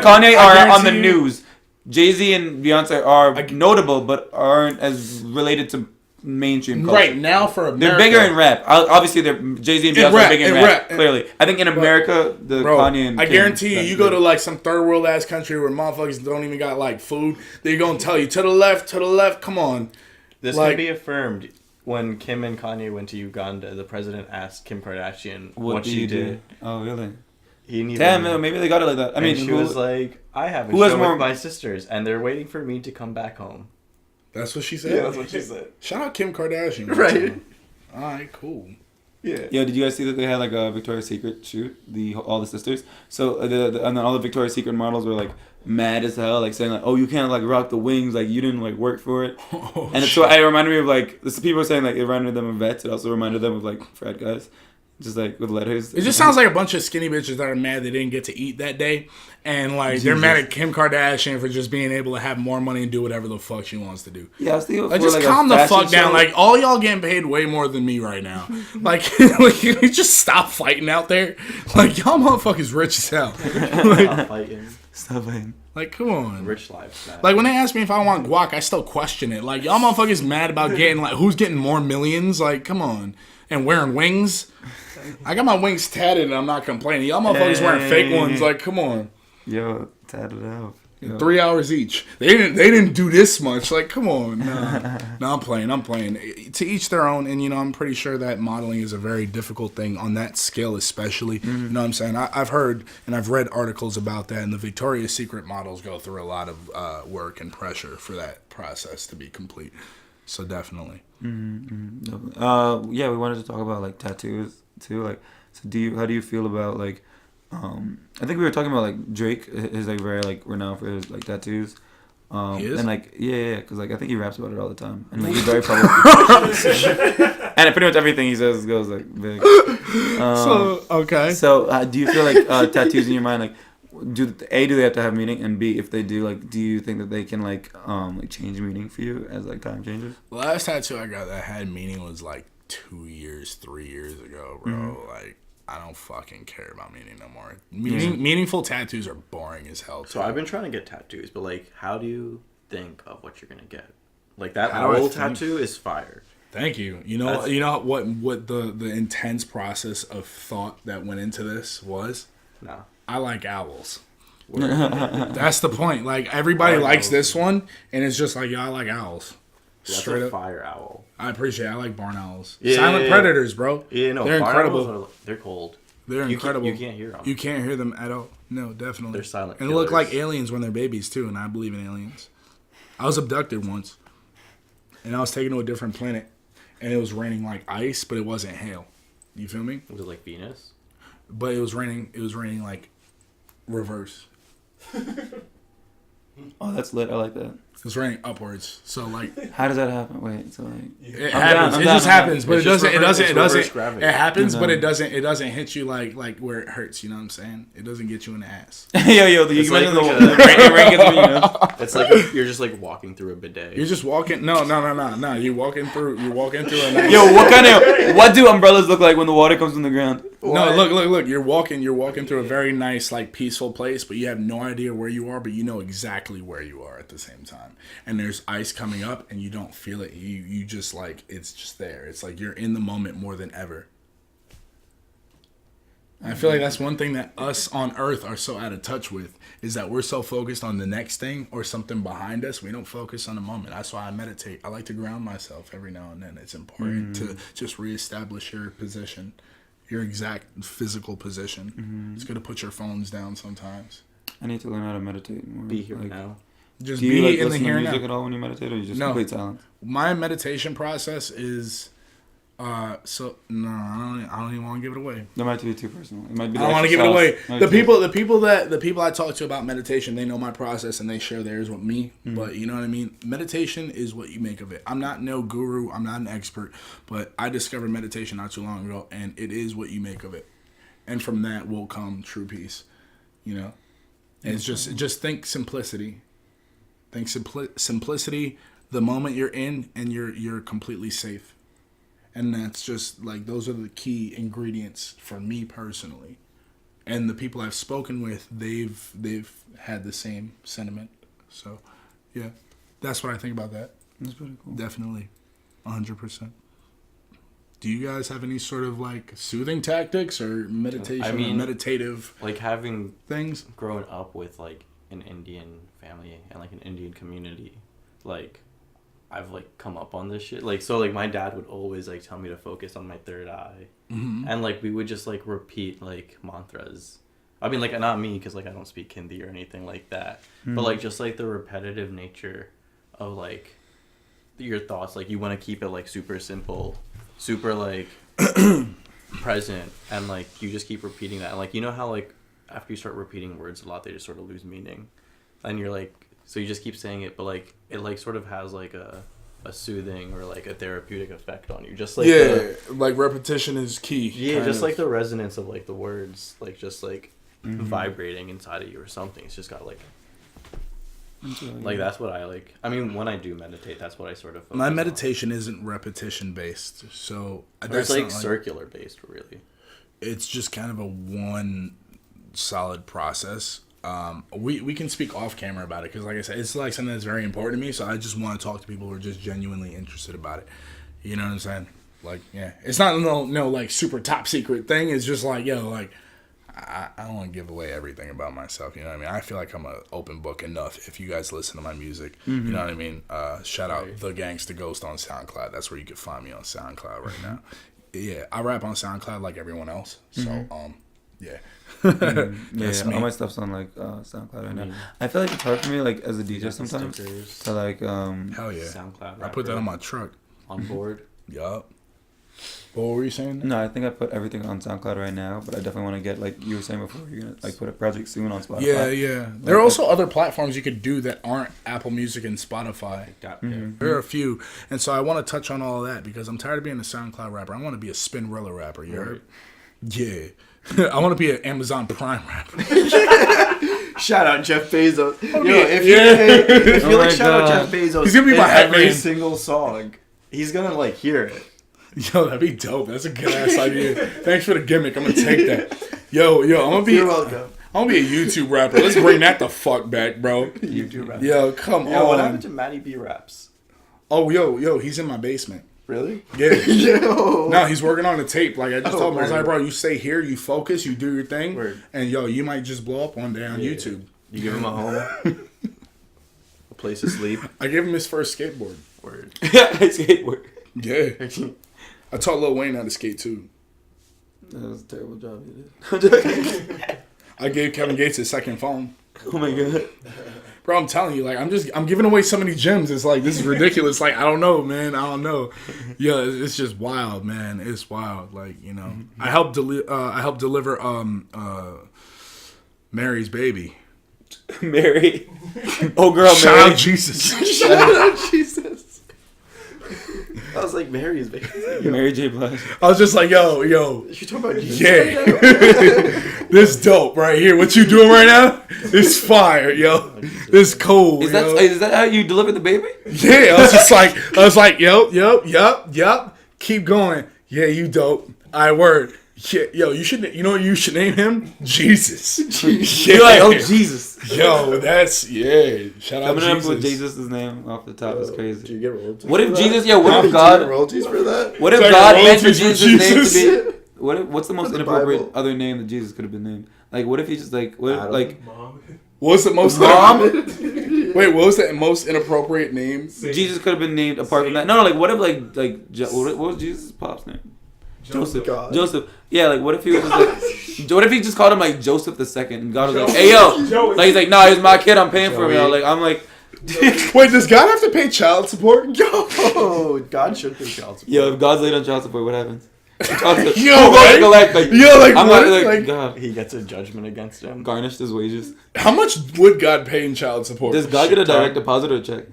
Speaker 2: Kanye are on the news. Jay-Z and Beyonce are notable, but aren't as related to mainstream culture.
Speaker 4: Right now for America,
Speaker 2: they're bigger in rap. Obviously, Jay-Z and Beyonce are big in rap. Clearly, I think in America, Kanye and
Speaker 4: I
Speaker 2: Kim,
Speaker 4: guarantee you go to like some third world ass country where motherfuckers don't even got like food. They're gonna tell you to the left. Come on.
Speaker 3: This can be affirmed. When Kim and Kanye went to Uganda, the president asked Kim Kardashian what she did.
Speaker 2: Oh, really?
Speaker 3: Damn,
Speaker 2: maybe they got it like that. I mean,
Speaker 3: she was like, I have a show with my sisters, and they're waiting for me to come back home.
Speaker 4: That's what she said?
Speaker 3: Yeah, that's what she said.
Speaker 4: Shout out Kim Kardashian.
Speaker 3: Right.
Speaker 4: All right, cool.
Speaker 3: Yeah.
Speaker 2: Yo, did you guys see that they had like a Victoria's Secret shoot? All the sisters. So and then all the Victoria's Secret models were like mad as hell, like saying like, "Oh, you can't like rock the wings, like you didn't like work for it." So it reminded me of like this. People were saying like it reminded them of vets. It also reminded them of like frat guys, just like with letters.
Speaker 4: It just sounds like a bunch of skinny bitches that are mad they didn't get to eat that day, and like they're mad at Kim Kardashian for just being able to have more money and do whatever the fuck she wants to do.
Speaker 2: Yeah, I was thinking
Speaker 4: like just calm the fuck down. Like all y'all getting paid way more than me right now. like you just stop fighting out there. Like y'all motherfuckers rich as hell.
Speaker 3: Stop fighting.
Speaker 4: Like, come on.
Speaker 3: Rich life, man.
Speaker 4: Like, when they ask me if I want guac, I still question it. Like, y'all motherfuckers mad about getting, like, who's getting more millions? Like, come on. And wearing wings? I got my wings tatted and I'm not complaining. Y'all motherfuckers wearing fake ones. Like, come on.
Speaker 2: Yo, tatted out. Yeah.
Speaker 4: 3 hours each. They didn't do this much. Like, come on. No, I'm playing. To each their own. And, I'm pretty sure that modeling is a very difficult thing on that scale especially. You know what I'm saying? I've heard and I've read articles about that. And the Victoria's Secret models go through a lot of work and pressure for that process to be complete. So definitely.
Speaker 2: Yeah, we wanted to talk about, like, tattoos, too. Like, so how do you feel about, like, I think we were talking about, like, Drake is, like, very, like, renowned for his, like, tattoos.
Speaker 4: He is?
Speaker 2: And, like, yeah, because, like, I think he raps about it all the time. And, like, he's very public. And pretty much everything he says goes, like, big.
Speaker 4: Okay.
Speaker 2: So, do you feel like tattoos in your mind, like, do they have to have meaning? And B, if they do, like, do you think that they can, like change meaning for you as, like, time changes?
Speaker 4: The last tattoo I got that had meaning was, like, 3 years ago, bro. Like, I don't fucking care about meaning no more. Meaningful tattoos are boring as hell.
Speaker 3: So I've been trying to get tattoos, but, like, how do you think of what you're gonna get? Like, that
Speaker 4: How do I
Speaker 3: owl
Speaker 4: think?
Speaker 3: tattoo is fire.
Speaker 4: Thank you. You know what the intense process of thought that went into this was?
Speaker 3: No.
Speaker 4: I like owls. That's the point. Like, everybody likes this one, and it's just like, I like owls.
Speaker 3: That's
Speaker 4: Straight
Speaker 3: a
Speaker 4: up.
Speaker 3: fire owl.
Speaker 4: I appreciate it. I like barn owls.
Speaker 3: Yeah,
Speaker 4: Silent predators, bro.
Speaker 3: Yeah, no,
Speaker 4: they're
Speaker 3: barn
Speaker 4: incredible.
Speaker 3: owls they're cold.
Speaker 4: They're incredible.
Speaker 3: You can't hear them.
Speaker 4: You can't hear them at all. No, definitely.
Speaker 3: They're silent
Speaker 4: And they look
Speaker 3: killers.
Speaker 4: like aliens when they're babies, too, and I believe in aliens. I was abducted once, and I was taken to a different planet, and it was raining like ice, but it wasn't hail. You feel me?
Speaker 3: Was it like Venus?
Speaker 4: But it was raining like reverse.
Speaker 2: Oh, that's lit. I like that.
Speaker 4: It was raining upwards. So, like,
Speaker 2: How does that happen? Wait, so, like...
Speaker 4: it
Speaker 2: I'm
Speaker 4: happens.
Speaker 2: down,
Speaker 4: It
Speaker 2: I'm
Speaker 4: just
Speaker 2: down.
Speaker 4: happens, but
Speaker 3: It's
Speaker 4: it
Speaker 3: just
Speaker 4: doesn't.
Speaker 3: reverse gravity.
Speaker 4: It happens,
Speaker 2: I'm
Speaker 4: but
Speaker 2: down.
Speaker 4: it doesn't hit you like where it hurts. You know what I'm saying? It doesn't get you in the ass.
Speaker 2: yo, you
Speaker 3: It's
Speaker 2: can
Speaker 3: like
Speaker 2: imagine
Speaker 3: a-
Speaker 2: the rain gets me, you know?
Speaker 3: It's like you're just like walking through a bidet.
Speaker 4: You're just walking. No. You're walking through a nice.
Speaker 2: Yo, what do umbrellas look like when the water comes from the ground?
Speaker 4: No, look. You're walking through a very nice, like, peaceful place, but you have no idea where you are, but you know exactly where you are at the same time. And there's ice coming up, and you don't feel it. You just, like, it's just there. It's like you're in the moment more than ever. I feel like that's one thing that us on Earth are so out of touch with, is that we're so focused on the next thing or something behind us, we don't focus on the moment. That's why I meditate. I like to ground myself every now and then. It's important to just reestablish your position, your exact physical position. It's good to put your phones down sometimes.
Speaker 2: I need to learn how to meditate more.
Speaker 3: Be here
Speaker 2: like,
Speaker 3: now.
Speaker 4: Just
Speaker 2: Do you,
Speaker 4: be
Speaker 2: like,
Speaker 4: in the
Speaker 2: listen to
Speaker 4: here and
Speaker 2: music
Speaker 4: now.
Speaker 2: at all when you meditate, or you just
Speaker 4: No.
Speaker 2: complete silence?
Speaker 4: My meditation process is, I don't even want to give it away.
Speaker 2: That might be too personal. It might be.
Speaker 4: I don't want to give it away. The people I talk to about meditation, they know my process and they share theirs with me. But you know what I mean? Meditation is what you make of it. I'm not no guru. I'm not an expert, but I discovered meditation not too long ago, and it is what you make of it. And from that will come true peace. You know, and it's just think simplicity. Think simplicity. The moment you're in, and you're completely safe. And that's just, like, those are the key ingredients for me personally. And the people I've spoken with, they've had the same sentiment. So, yeah, that's what I think about that.
Speaker 2: That's pretty cool.
Speaker 4: Definitely. 100%. Do you guys have any sort of, like, soothing tactics or meditation or meditative
Speaker 3: like having
Speaker 4: things?
Speaker 3: grown up with like an Indian family and like an Indian community, like I've like come up on this shit. Like, so like my dad would always like tell me to focus on my third eye. And like we would just like repeat like mantras. I mean, like, not me, because like I don't speak Hindi or anything like that, but like just like the repetitive nature of like your thoughts. Like, you want to keep it like super simple, super like present, and like you just keep repeating that. And like, you know how like after you start repeating words a lot, they just sort of lose meaning, and you're like, so you just keep saying it, but like it like sort of has like a soothing or like a therapeutic effect on you, just like
Speaker 4: like repetition is key.
Speaker 3: Yeah, just like the resonance of like the words, like just like vibrating inside of you or something. It's just got like that's what I like. I mean, when I do meditate, that's what I sort of focus
Speaker 4: My
Speaker 3: on.
Speaker 4: meditation isn't repetition based, so
Speaker 3: Or it's like circular based, really.
Speaker 4: It's just kind of a one solid process. We can speak off camera about it, because like I said, it's like something that's very important to me, so I just want to talk to people who are just genuinely interested about it. You know what I'm saying? Like, yeah, it's not no like super top secret thing. It's just like, yo, like, I don't want to give away everything about myself. You know what I mean? I feel like I'm an open book enough. If you guys listen to my music, you know what I mean. Shout out The Gangsta Ghost on SoundCloud. That's where you can find me on SoundCloud right now. Yeah, I rap on SoundCloud like everyone else. So yeah.
Speaker 2: Yeah,
Speaker 4: me.
Speaker 2: all my stuff's on like SoundCloud right now. I feel like it's hard for me like as a DJ sometimes to like
Speaker 4: Hell yeah.
Speaker 3: SoundCloud.
Speaker 4: I put that on my truck.
Speaker 3: On board.
Speaker 4: Yup. What were you saying?
Speaker 2: No, I think I put everything on SoundCloud right now, but I definitely want to get like you were saying before. You're gonna like put a project soon on Spotify.
Speaker 4: Yeah. There are also other platforms you could do that aren't Apple Music and Spotify. There are a few, and so I want to touch on all of that because I'm tired of being a SoundCloud rapper. I want to be a Spinrilla rapper. You heard? Yeah. I want to be an Amazon Prime rapper.
Speaker 3: Shout out Jeff Bezos. Yo, if
Speaker 2: Oh
Speaker 3: you
Speaker 2: my
Speaker 3: like shout out
Speaker 2: God.
Speaker 3: Jeff Bezos
Speaker 4: He's gonna be
Speaker 3: in
Speaker 4: my
Speaker 3: every
Speaker 4: headman.
Speaker 3: single song, he's gonna like hear it.
Speaker 4: Yo, that'd be dope. That's a good ass idea. Thanks for the gimmick. I'm gonna take that. Yo, I'm gonna be.
Speaker 3: You're welcome.
Speaker 4: I'm gonna be a YouTube rapper. Let's bring that the fuck back, bro.
Speaker 3: YouTube rap.
Speaker 4: Yo, come
Speaker 3: Yo, what
Speaker 4: on.
Speaker 3: happened to Matty B Raps?
Speaker 4: Oh, yo, he's in my basement.
Speaker 3: Really?
Speaker 4: Yeah.
Speaker 3: Yo.
Speaker 4: No, he's working on the tape. Like I just told him, I was
Speaker 3: word.
Speaker 4: like, bro, you stay here, you focus, you do your thing,
Speaker 3: Word.
Speaker 4: and yo, you might just blow up one day on
Speaker 3: Yeah.
Speaker 4: YouTube.
Speaker 3: You give him a home, a place to sleep.
Speaker 4: I gave him his first skateboard.
Speaker 3: Word.
Speaker 2: I skateboard.
Speaker 4: Yeah. I taught Lil Wayne how to skate too.
Speaker 2: That was a terrible job you did.
Speaker 4: I gave Kevin Gates his second phone.
Speaker 2: Oh my god.
Speaker 4: Bro, I'm telling you, like, I'm giving away so many gems. It's like, this is ridiculous. Like, I don't know, man. I don't know. Yeah, it's just wild, man. It's wild. Like, you know, I helped deliver Mary's baby.
Speaker 2: Mary. Oh girl,
Speaker 4: Shout
Speaker 2: Mary.
Speaker 4: out Jesus.
Speaker 3: Shout out Jesus. I was like, Mary's baby.
Speaker 2: Mary J. Blige.
Speaker 4: I was just like, yo.
Speaker 3: You talking about Jesus?
Speaker 4: Yeah. This dope right here. What you doing right now? This fire, yo. This cool,
Speaker 2: Is
Speaker 4: yo.
Speaker 2: that how you deliver the baby?
Speaker 4: Yeah, I was like, yup. Keep going. Yeah, you dope. I word. Yeah, yo, you know what you should name him? Jesus. Yeah.
Speaker 2: You're like, oh Jesus.
Speaker 4: Yo, that's, yeah. Shout out
Speaker 2: Coming up
Speaker 4: Jesus.
Speaker 2: with Jesus' name off the top is
Speaker 3: Do
Speaker 2: crazy.
Speaker 3: you get royalties?
Speaker 2: What if
Speaker 3: for
Speaker 2: Jesus?
Speaker 3: that?
Speaker 2: Yeah, what
Speaker 3: Do
Speaker 2: if
Speaker 3: you get
Speaker 2: God?
Speaker 3: royalties for that?
Speaker 2: What if
Speaker 4: It's like
Speaker 2: God meant for
Speaker 4: royalties for
Speaker 2: Jesus' name
Speaker 4: Jesus.
Speaker 2: to be? What's the most
Speaker 3: The
Speaker 2: inappropriate
Speaker 3: Bible.
Speaker 2: other name that Jesus could have been named? Like, what if he just like, what if,
Speaker 3: Adam.
Speaker 2: like
Speaker 4: What's the most
Speaker 2: Mom?
Speaker 4: Wait, what was the most inappropriate name?
Speaker 2: Jesus could have been named apart from that? No, like what if what was Jesus' pop's name? Joseph.
Speaker 3: God.
Speaker 2: Joseph. Yeah, like what if he was just like, what if he just called him like Joseph the Second, and God was like, hey yo, like he's like, nah, he's my kid, I'm paying for him. Yo. Like I'm like,
Speaker 4: Wait, does God have to pay child support?
Speaker 3: Yo, God should pay child support.
Speaker 2: yo, if God's late on child support, what happens? Child support.
Speaker 4: Yo,
Speaker 2: Who goes to
Speaker 4: right?
Speaker 2: collect? Like,
Speaker 4: Yo, like,
Speaker 2: I'm
Speaker 4: what?
Speaker 2: not
Speaker 4: Like-
Speaker 2: God
Speaker 3: He gets a judgment against him.
Speaker 2: garnished his wages.
Speaker 4: How much would God pay in child support?
Speaker 2: Does God get a direct deposit or a check?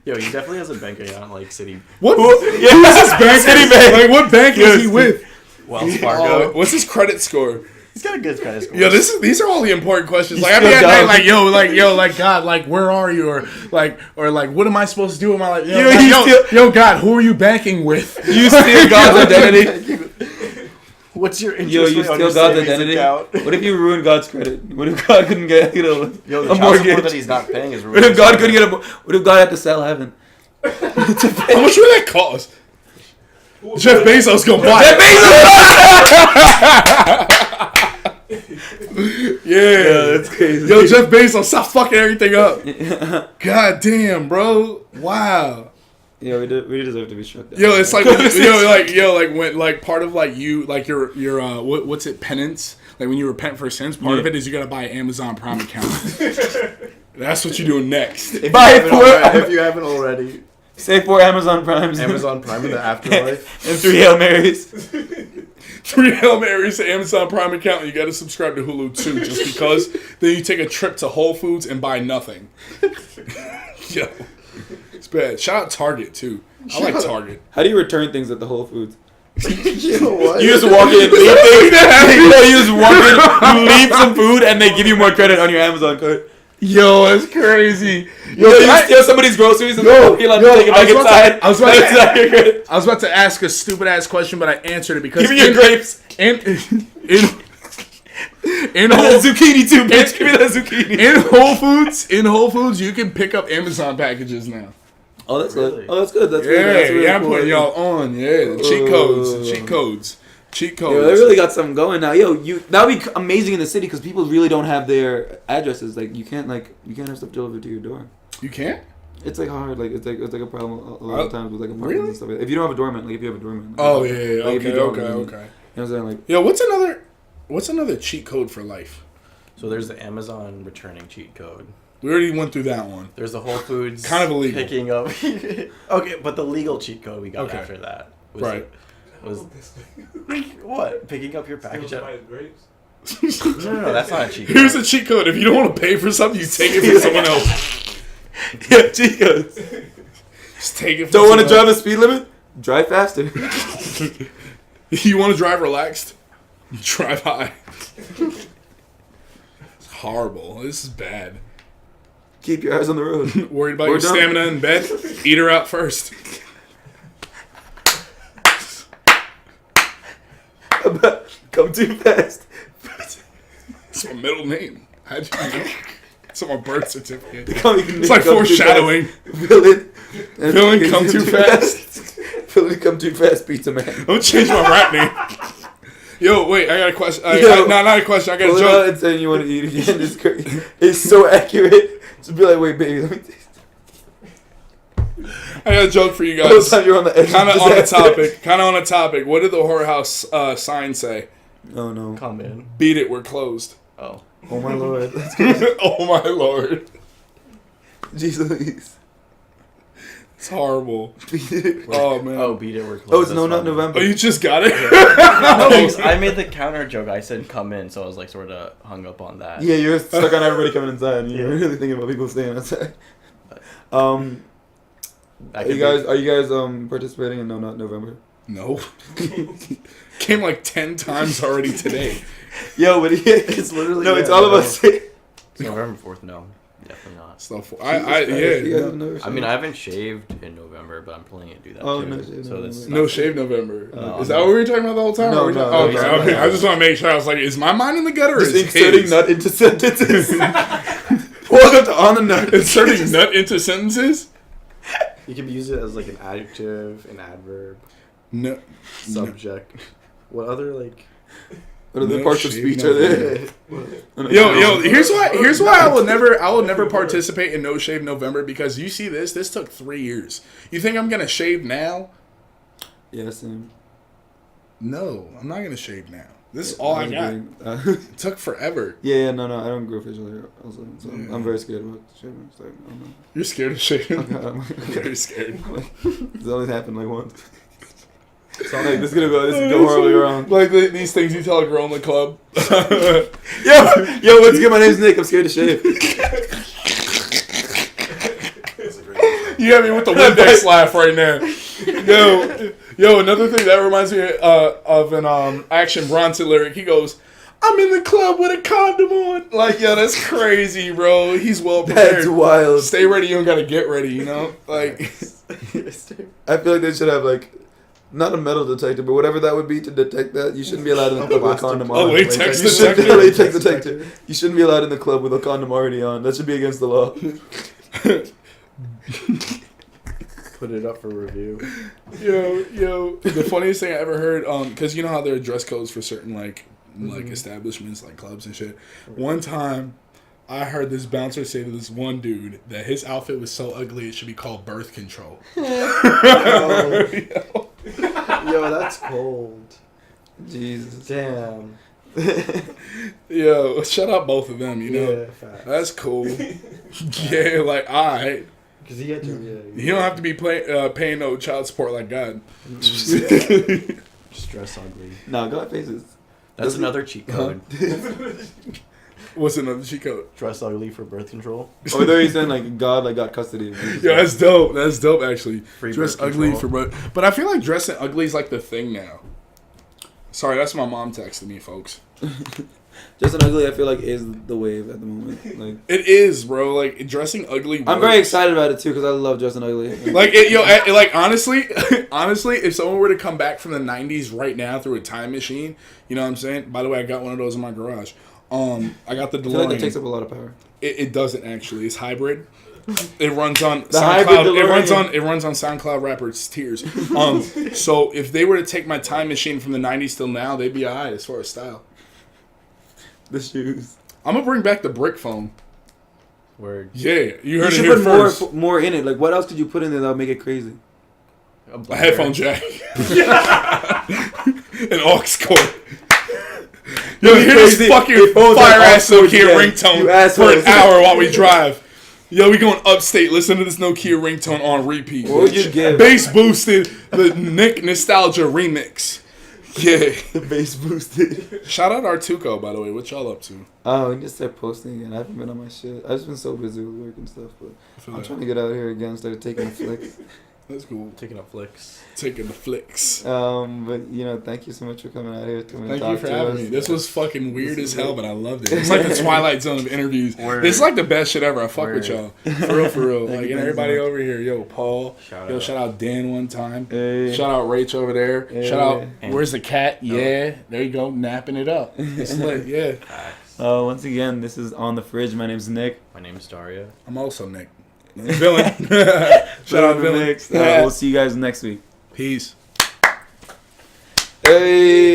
Speaker 3: Yo, he definitely has a bank account like City
Speaker 4: What? Who's his bank?
Speaker 2: Citibank.
Speaker 4: Like, what bank is he with?
Speaker 3: Wells Fargo.
Speaker 4: What's his credit score?
Speaker 3: He's got a good credit score.
Speaker 4: Yo, these are all the important questions. Like, I
Speaker 2: still
Speaker 4: mean,
Speaker 2: dumb.
Speaker 4: like, God, like, where are you? Or like, what am I supposed to do in my life?
Speaker 2: Yo, you
Speaker 4: Yo, God, who are you banking with?
Speaker 2: You steal God's identity.
Speaker 3: What's your interest
Speaker 2: Yo, you
Speaker 3: rate on
Speaker 2: steal
Speaker 3: your
Speaker 2: God's
Speaker 3: savings
Speaker 2: identity.
Speaker 3: account?
Speaker 2: What if you ruin God's credit? What if God couldn't get
Speaker 3: Yo, the
Speaker 2: a
Speaker 3: child support that
Speaker 2: mortgage?
Speaker 3: he's not paying is
Speaker 2: What if God couldn't get a? What if God had to sell heaven?
Speaker 4: How much would that cost? Jeff Bezos gonna buy it. Yeah,
Speaker 2: That's crazy.
Speaker 4: Yo, Jeff Bezos, stop fucking everything up. God damn, bro. Wow.
Speaker 2: Yeah, we deserve to be struck down.
Speaker 4: Yo, it's like when like part of like you like your what's it, penance? Like when you repent for sins, part of it is you gotta buy an Amazon Prime account. That's what you're doing next.
Speaker 3: If you haven't already.
Speaker 2: Say 4 Amazon Primes.
Speaker 3: Amazon Prime in the afterlife.
Speaker 2: and 3 Hail Marys.
Speaker 4: 3 Hail Marys to Amazon Prime account, and you gotta subscribe to Hulu too, just because. Then you take a trip to Whole Foods and buy nothing. Yo, it's bad. Shout out Target too. I like Target.
Speaker 2: How do you return things at the Whole Foods?
Speaker 3: You know what?
Speaker 2: You just walk in, leave things. You just walk in, you leave some food, and they give you more credit on your Amazon card.
Speaker 4: Yo, that's crazy.
Speaker 2: Yo, you steal somebody's groceries and you're allowed to take it back inside.
Speaker 4: I was about to-
Speaker 2: That's not your credit.
Speaker 4: I was about to ask a stupid ass question, but I answered it because
Speaker 2: Give me your grapes.
Speaker 4: in
Speaker 2: And the zucchini too, bitch. Give me that zucchini.
Speaker 4: in Whole Foods, you can pick up Amazon packages now.
Speaker 2: Oh, that's
Speaker 3: Really?
Speaker 2: good. Oh, that's good. That's
Speaker 4: Yeah,
Speaker 2: good. That's really
Speaker 4: I'm
Speaker 2: cool.
Speaker 4: putting y'all on. Yeah, the cheat codes. Cheat codes.
Speaker 2: Yo, they really got something going now. Yo, that would be amazing in the city because people really don't have their addresses. Like you can't have stuff delivered to your door.
Speaker 4: You can't?
Speaker 2: It's like hard. Like it's like a problem a lot of times with like apartments
Speaker 4: Really?
Speaker 2: and stuff. If you don't have a doorman, like if you have a doorman. Like,
Speaker 4: Oh yeah.
Speaker 2: like, if you don't,
Speaker 4: Okay.
Speaker 2: You know what I'm saying? Like
Speaker 4: Yo, what's another cheat code for life?
Speaker 3: So there's the Amazon returning cheat code.
Speaker 4: We already went through that one.
Speaker 3: There's the Whole Foods
Speaker 4: Kind of illegal.
Speaker 3: picking up. Okay, but the legal cheat code we got
Speaker 4: Okay.
Speaker 3: after that was what? Picking up your package. No, that's not a cheat code.
Speaker 4: Here's a cheat code. If you don't want to pay for something, you take it from someone else.
Speaker 2: yeah, cheat codes.
Speaker 4: Just take it from
Speaker 2: Don't want to
Speaker 4: someone
Speaker 2: drive the speed limit? Drive faster.
Speaker 4: else. You want to drive relaxed? Drive high. It's horrible. This is bad.
Speaker 2: Keep your eyes on the road.
Speaker 4: Worried about
Speaker 2: We're
Speaker 4: your
Speaker 2: done.
Speaker 4: stamina in bed? Eat her out first.
Speaker 2: Come too fast.
Speaker 4: It's my middle name. How'd you know? It's on my birth certificate.
Speaker 2: It's
Speaker 4: It's like foreshadowing.
Speaker 2: Villain.
Speaker 4: Villain come too fast.
Speaker 2: Villain come too fast, pizza man.
Speaker 4: I'm gonna change my rap name. Yo, wait, I got a question.
Speaker 2: Yo.
Speaker 4: Not a question. I got a
Speaker 2: Pulling
Speaker 4: joke.
Speaker 2: out and saying you want to eat again is crazy. It's so accurate. Just be like, wait, baby, let me taste.
Speaker 4: I got a joke for you
Speaker 2: All the
Speaker 4: guys.
Speaker 2: time you're on the edge.
Speaker 4: Kind of
Speaker 2: of
Speaker 4: on a
Speaker 2: disaster.
Speaker 4: topic. What did the whorehouse sign say?
Speaker 2: Oh no.
Speaker 3: Come in.
Speaker 4: Beat it, we're closed.
Speaker 3: Oh.
Speaker 2: Oh my lord. Let's
Speaker 4: Oh my lord.
Speaker 2: Jesus.
Speaker 4: It's horrible. Oh man.
Speaker 3: Oh, beat it. We're closed.
Speaker 2: Oh, it's no,
Speaker 3: That's
Speaker 2: not
Speaker 3: funny.
Speaker 2: November.
Speaker 4: Oh, you just got it?
Speaker 3: No, because I made the counter joke. I said come in, so I was like sort of hung up on that.
Speaker 2: Yeah, you're stuck on everybody coming inside. And you're really thinking about people staying outside.
Speaker 3: That
Speaker 2: Are
Speaker 3: could
Speaker 2: you guys participating in No Not November?
Speaker 4: No. Came like 10 times already today.
Speaker 2: Yo, but
Speaker 3: It's literally
Speaker 2: no, it's all of us.
Speaker 3: It's November 4th. No, definitely not.
Speaker 4: Stuff.
Speaker 2: You guys
Speaker 4: Yeah.
Speaker 2: have never
Speaker 3: I mean,
Speaker 2: shaved?
Speaker 3: I haven't shaved in November, but I'm planning to do that
Speaker 2: Oh,
Speaker 3: too.
Speaker 2: no shave
Speaker 3: so
Speaker 2: in
Speaker 3: this
Speaker 2: November.
Speaker 4: No shave November.
Speaker 3: No,
Speaker 4: Is that what we were talking about the whole time?
Speaker 2: No,
Speaker 4: Or we
Speaker 2: no,
Speaker 4: just-
Speaker 2: no,
Speaker 4: okay,
Speaker 3: no,
Speaker 4: okay.
Speaker 3: no.
Speaker 4: I just want to make sure. I was like, is my mind in the gutter or
Speaker 2: Just
Speaker 4: is
Speaker 2: inserting
Speaker 4: his?
Speaker 2: nut into sentences. Welcome to On the Nut.
Speaker 4: Inserting nut into sentences?
Speaker 3: You can use it as like an adjective, an adverb,
Speaker 4: No.
Speaker 3: subject. What other like?
Speaker 2: What other
Speaker 4: No
Speaker 2: parts of
Speaker 4: shave
Speaker 2: speech are there?
Speaker 4: Yo, here's why I will never participate in No Shave November, because you see this took 3 years. You think I'm gonna shave now?
Speaker 2: Yeah, same.
Speaker 4: No, I'm not gonna shave now. This is all I got. It took forever.
Speaker 2: Yeah, no, I don't grow facial hair also, so I'm very scared about shaving. So I don't know.
Speaker 4: You're scared of shaving?
Speaker 2: I'm
Speaker 4: Very scared.
Speaker 2: It's only happened like once. So I'm like, this is gonna go horribly wrong.
Speaker 4: Like these things you tell a girl in the club.
Speaker 2: Yo, what's good? My name's Nick. I'm scared to shave.
Speaker 4: You got me with the Windex laugh right now. Yo, another thing that reminds me of an Action Bronson lyric. He goes, "I'm in the club with a condom on." Like, yo, that's crazy, bro. He's well prepared.
Speaker 2: That's wild.
Speaker 4: Stay ready. You don't gotta get ready. You know, like.
Speaker 2: I feel like they should have like, not a metal detector, but whatever that would be to detect that. You shouldn't be allowed in the club with a condom on.
Speaker 4: A latex
Speaker 2: You shouldn't be
Speaker 4: detector.
Speaker 2: a latex detector. You shouldn't be allowed in the club with a condom already on. That should be against the law.
Speaker 3: Put it up for review.
Speaker 4: Yo, the funniest thing I ever heard, because you know how there are dress codes for certain like establishments, like clubs and shit. One time, I heard this bouncer say to this one dude that his outfit was so ugly it should be called birth control.
Speaker 3: Yo, that's cold.
Speaker 2: Jesus.
Speaker 3: Damn.
Speaker 4: Yo, shut up both of them. You know,
Speaker 3: Yeah, facts.
Speaker 4: that's cool. Yeah, like alright.
Speaker 3: Because he had to.
Speaker 4: You don't have to be paying no child support like God.
Speaker 3: Just dress ugly.
Speaker 2: Nah, God faces.
Speaker 3: That's another cheat code.
Speaker 4: What's another cheat code?
Speaker 3: Dress ugly for birth control.
Speaker 2: Oh, they're saying like God got custody of you.
Speaker 4: Yo, that's dope. That's dope, actually.
Speaker 3: Free
Speaker 4: Dress
Speaker 3: birth
Speaker 4: ugly
Speaker 3: control.
Speaker 4: but I feel like dressing ugly is like the thing now. Sorry, that's my mom texting me, folks.
Speaker 2: Dressing ugly, I feel like is the wave at the moment. Like,
Speaker 4: It is, bro. Like dressing ugly.
Speaker 2: I'm very excited about it too because I love dressing ugly.
Speaker 4: Like honestly, if someone were to come back from the '90s right now through a time machine, you know what I'm saying? By the way, I got one of those in my garage. I got the
Speaker 2: I feel like
Speaker 4: DeLorean.
Speaker 2: that takes up a lot of power.
Speaker 4: It doesn't actually. It's hybrid. It runs on
Speaker 2: hybrid
Speaker 4: SoundCloud.
Speaker 2: DeLorean.
Speaker 4: It runs on SoundCloud rappers' Tears. So if they were to take my time machine from the '90s till now, they'd be alright as far as style.
Speaker 2: The shoes.
Speaker 4: I'm gonna bring back the brick phone.
Speaker 3: Word.
Speaker 4: Yeah, you
Speaker 2: You
Speaker 4: heard it
Speaker 2: should
Speaker 4: here
Speaker 2: put
Speaker 4: first.
Speaker 2: more in it. Like, what else could you put in there that would make it crazy?
Speaker 4: A headphone jack. An aux cord. Yo, you hear this
Speaker 2: crazy.
Speaker 4: fucking
Speaker 2: Your phone's
Speaker 4: fire
Speaker 2: like
Speaker 4: ass
Speaker 2: aux cords
Speaker 4: Nokia
Speaker 2: again.
Speaker 4: ringtone
Speaker 2: You
Speaker 4: for
Speaker 2: assholes.
Speaker 4: an hour while we drive. Yo, we going upstate. Listen to this Nokia ringtone on repeat.
Speaker 2: What would you give?
Speaker 4: Bass boosted the Nick Nostalgia remix. Yeah.
Speaker 2: The bass boosted.
Speaker 4: Shout out Artuco, by the way. What y'all up to?
Speaker 2: Oh, we just start posting again. I haven't been on my shit. I've just been so busy with work and stuff, but I'm trying to get out here again. Started taking the flicks.
Speaker 4: That's cool.
Speaker 3: Taking up flicks.
Speaker 4: Taking the flicks.
Speaker 2: But thank you so much for coming out here.
Speaker 4: Thank you for having me. This was fucking weird as hell, but I loved it. It's like the Twilight Zone of interviews.
Speaker 3: Word.
Speaker 4: It's like the best shit ever. I fuck with
Speaker 3: Word.
Speaker 4: y'all. For real, for real.
Speaker 2: Thank
Speaker 4: Like,
Speaker 2: you,
Speaker 4: and
Speaker 2: thank you
Speaker 4: everybody
Speaker 2: so much.
Speaker 4: over here. Yo, Paul. Shout out Dan one time.
Speaker 2: Hey.
Speaker 4: Shout out Rach over there.
Speaker 2: Hey.
Speaker 4: Shout out,
Speaker 3: And-
Speaker 4: where's the cat? Yeah. There you go. Napping it up. It's lit. Yeah.
Speaker 2: Once again, this is On the Fridge. My name's Nick.
Speaker 3: My name's Daria.
Speaker 4: I'm also Nick. Villain. Shout out Villain.
Speaker 2: We'll see you guys next week.
Speaker 4: Peace.
Speaker 2: Hey.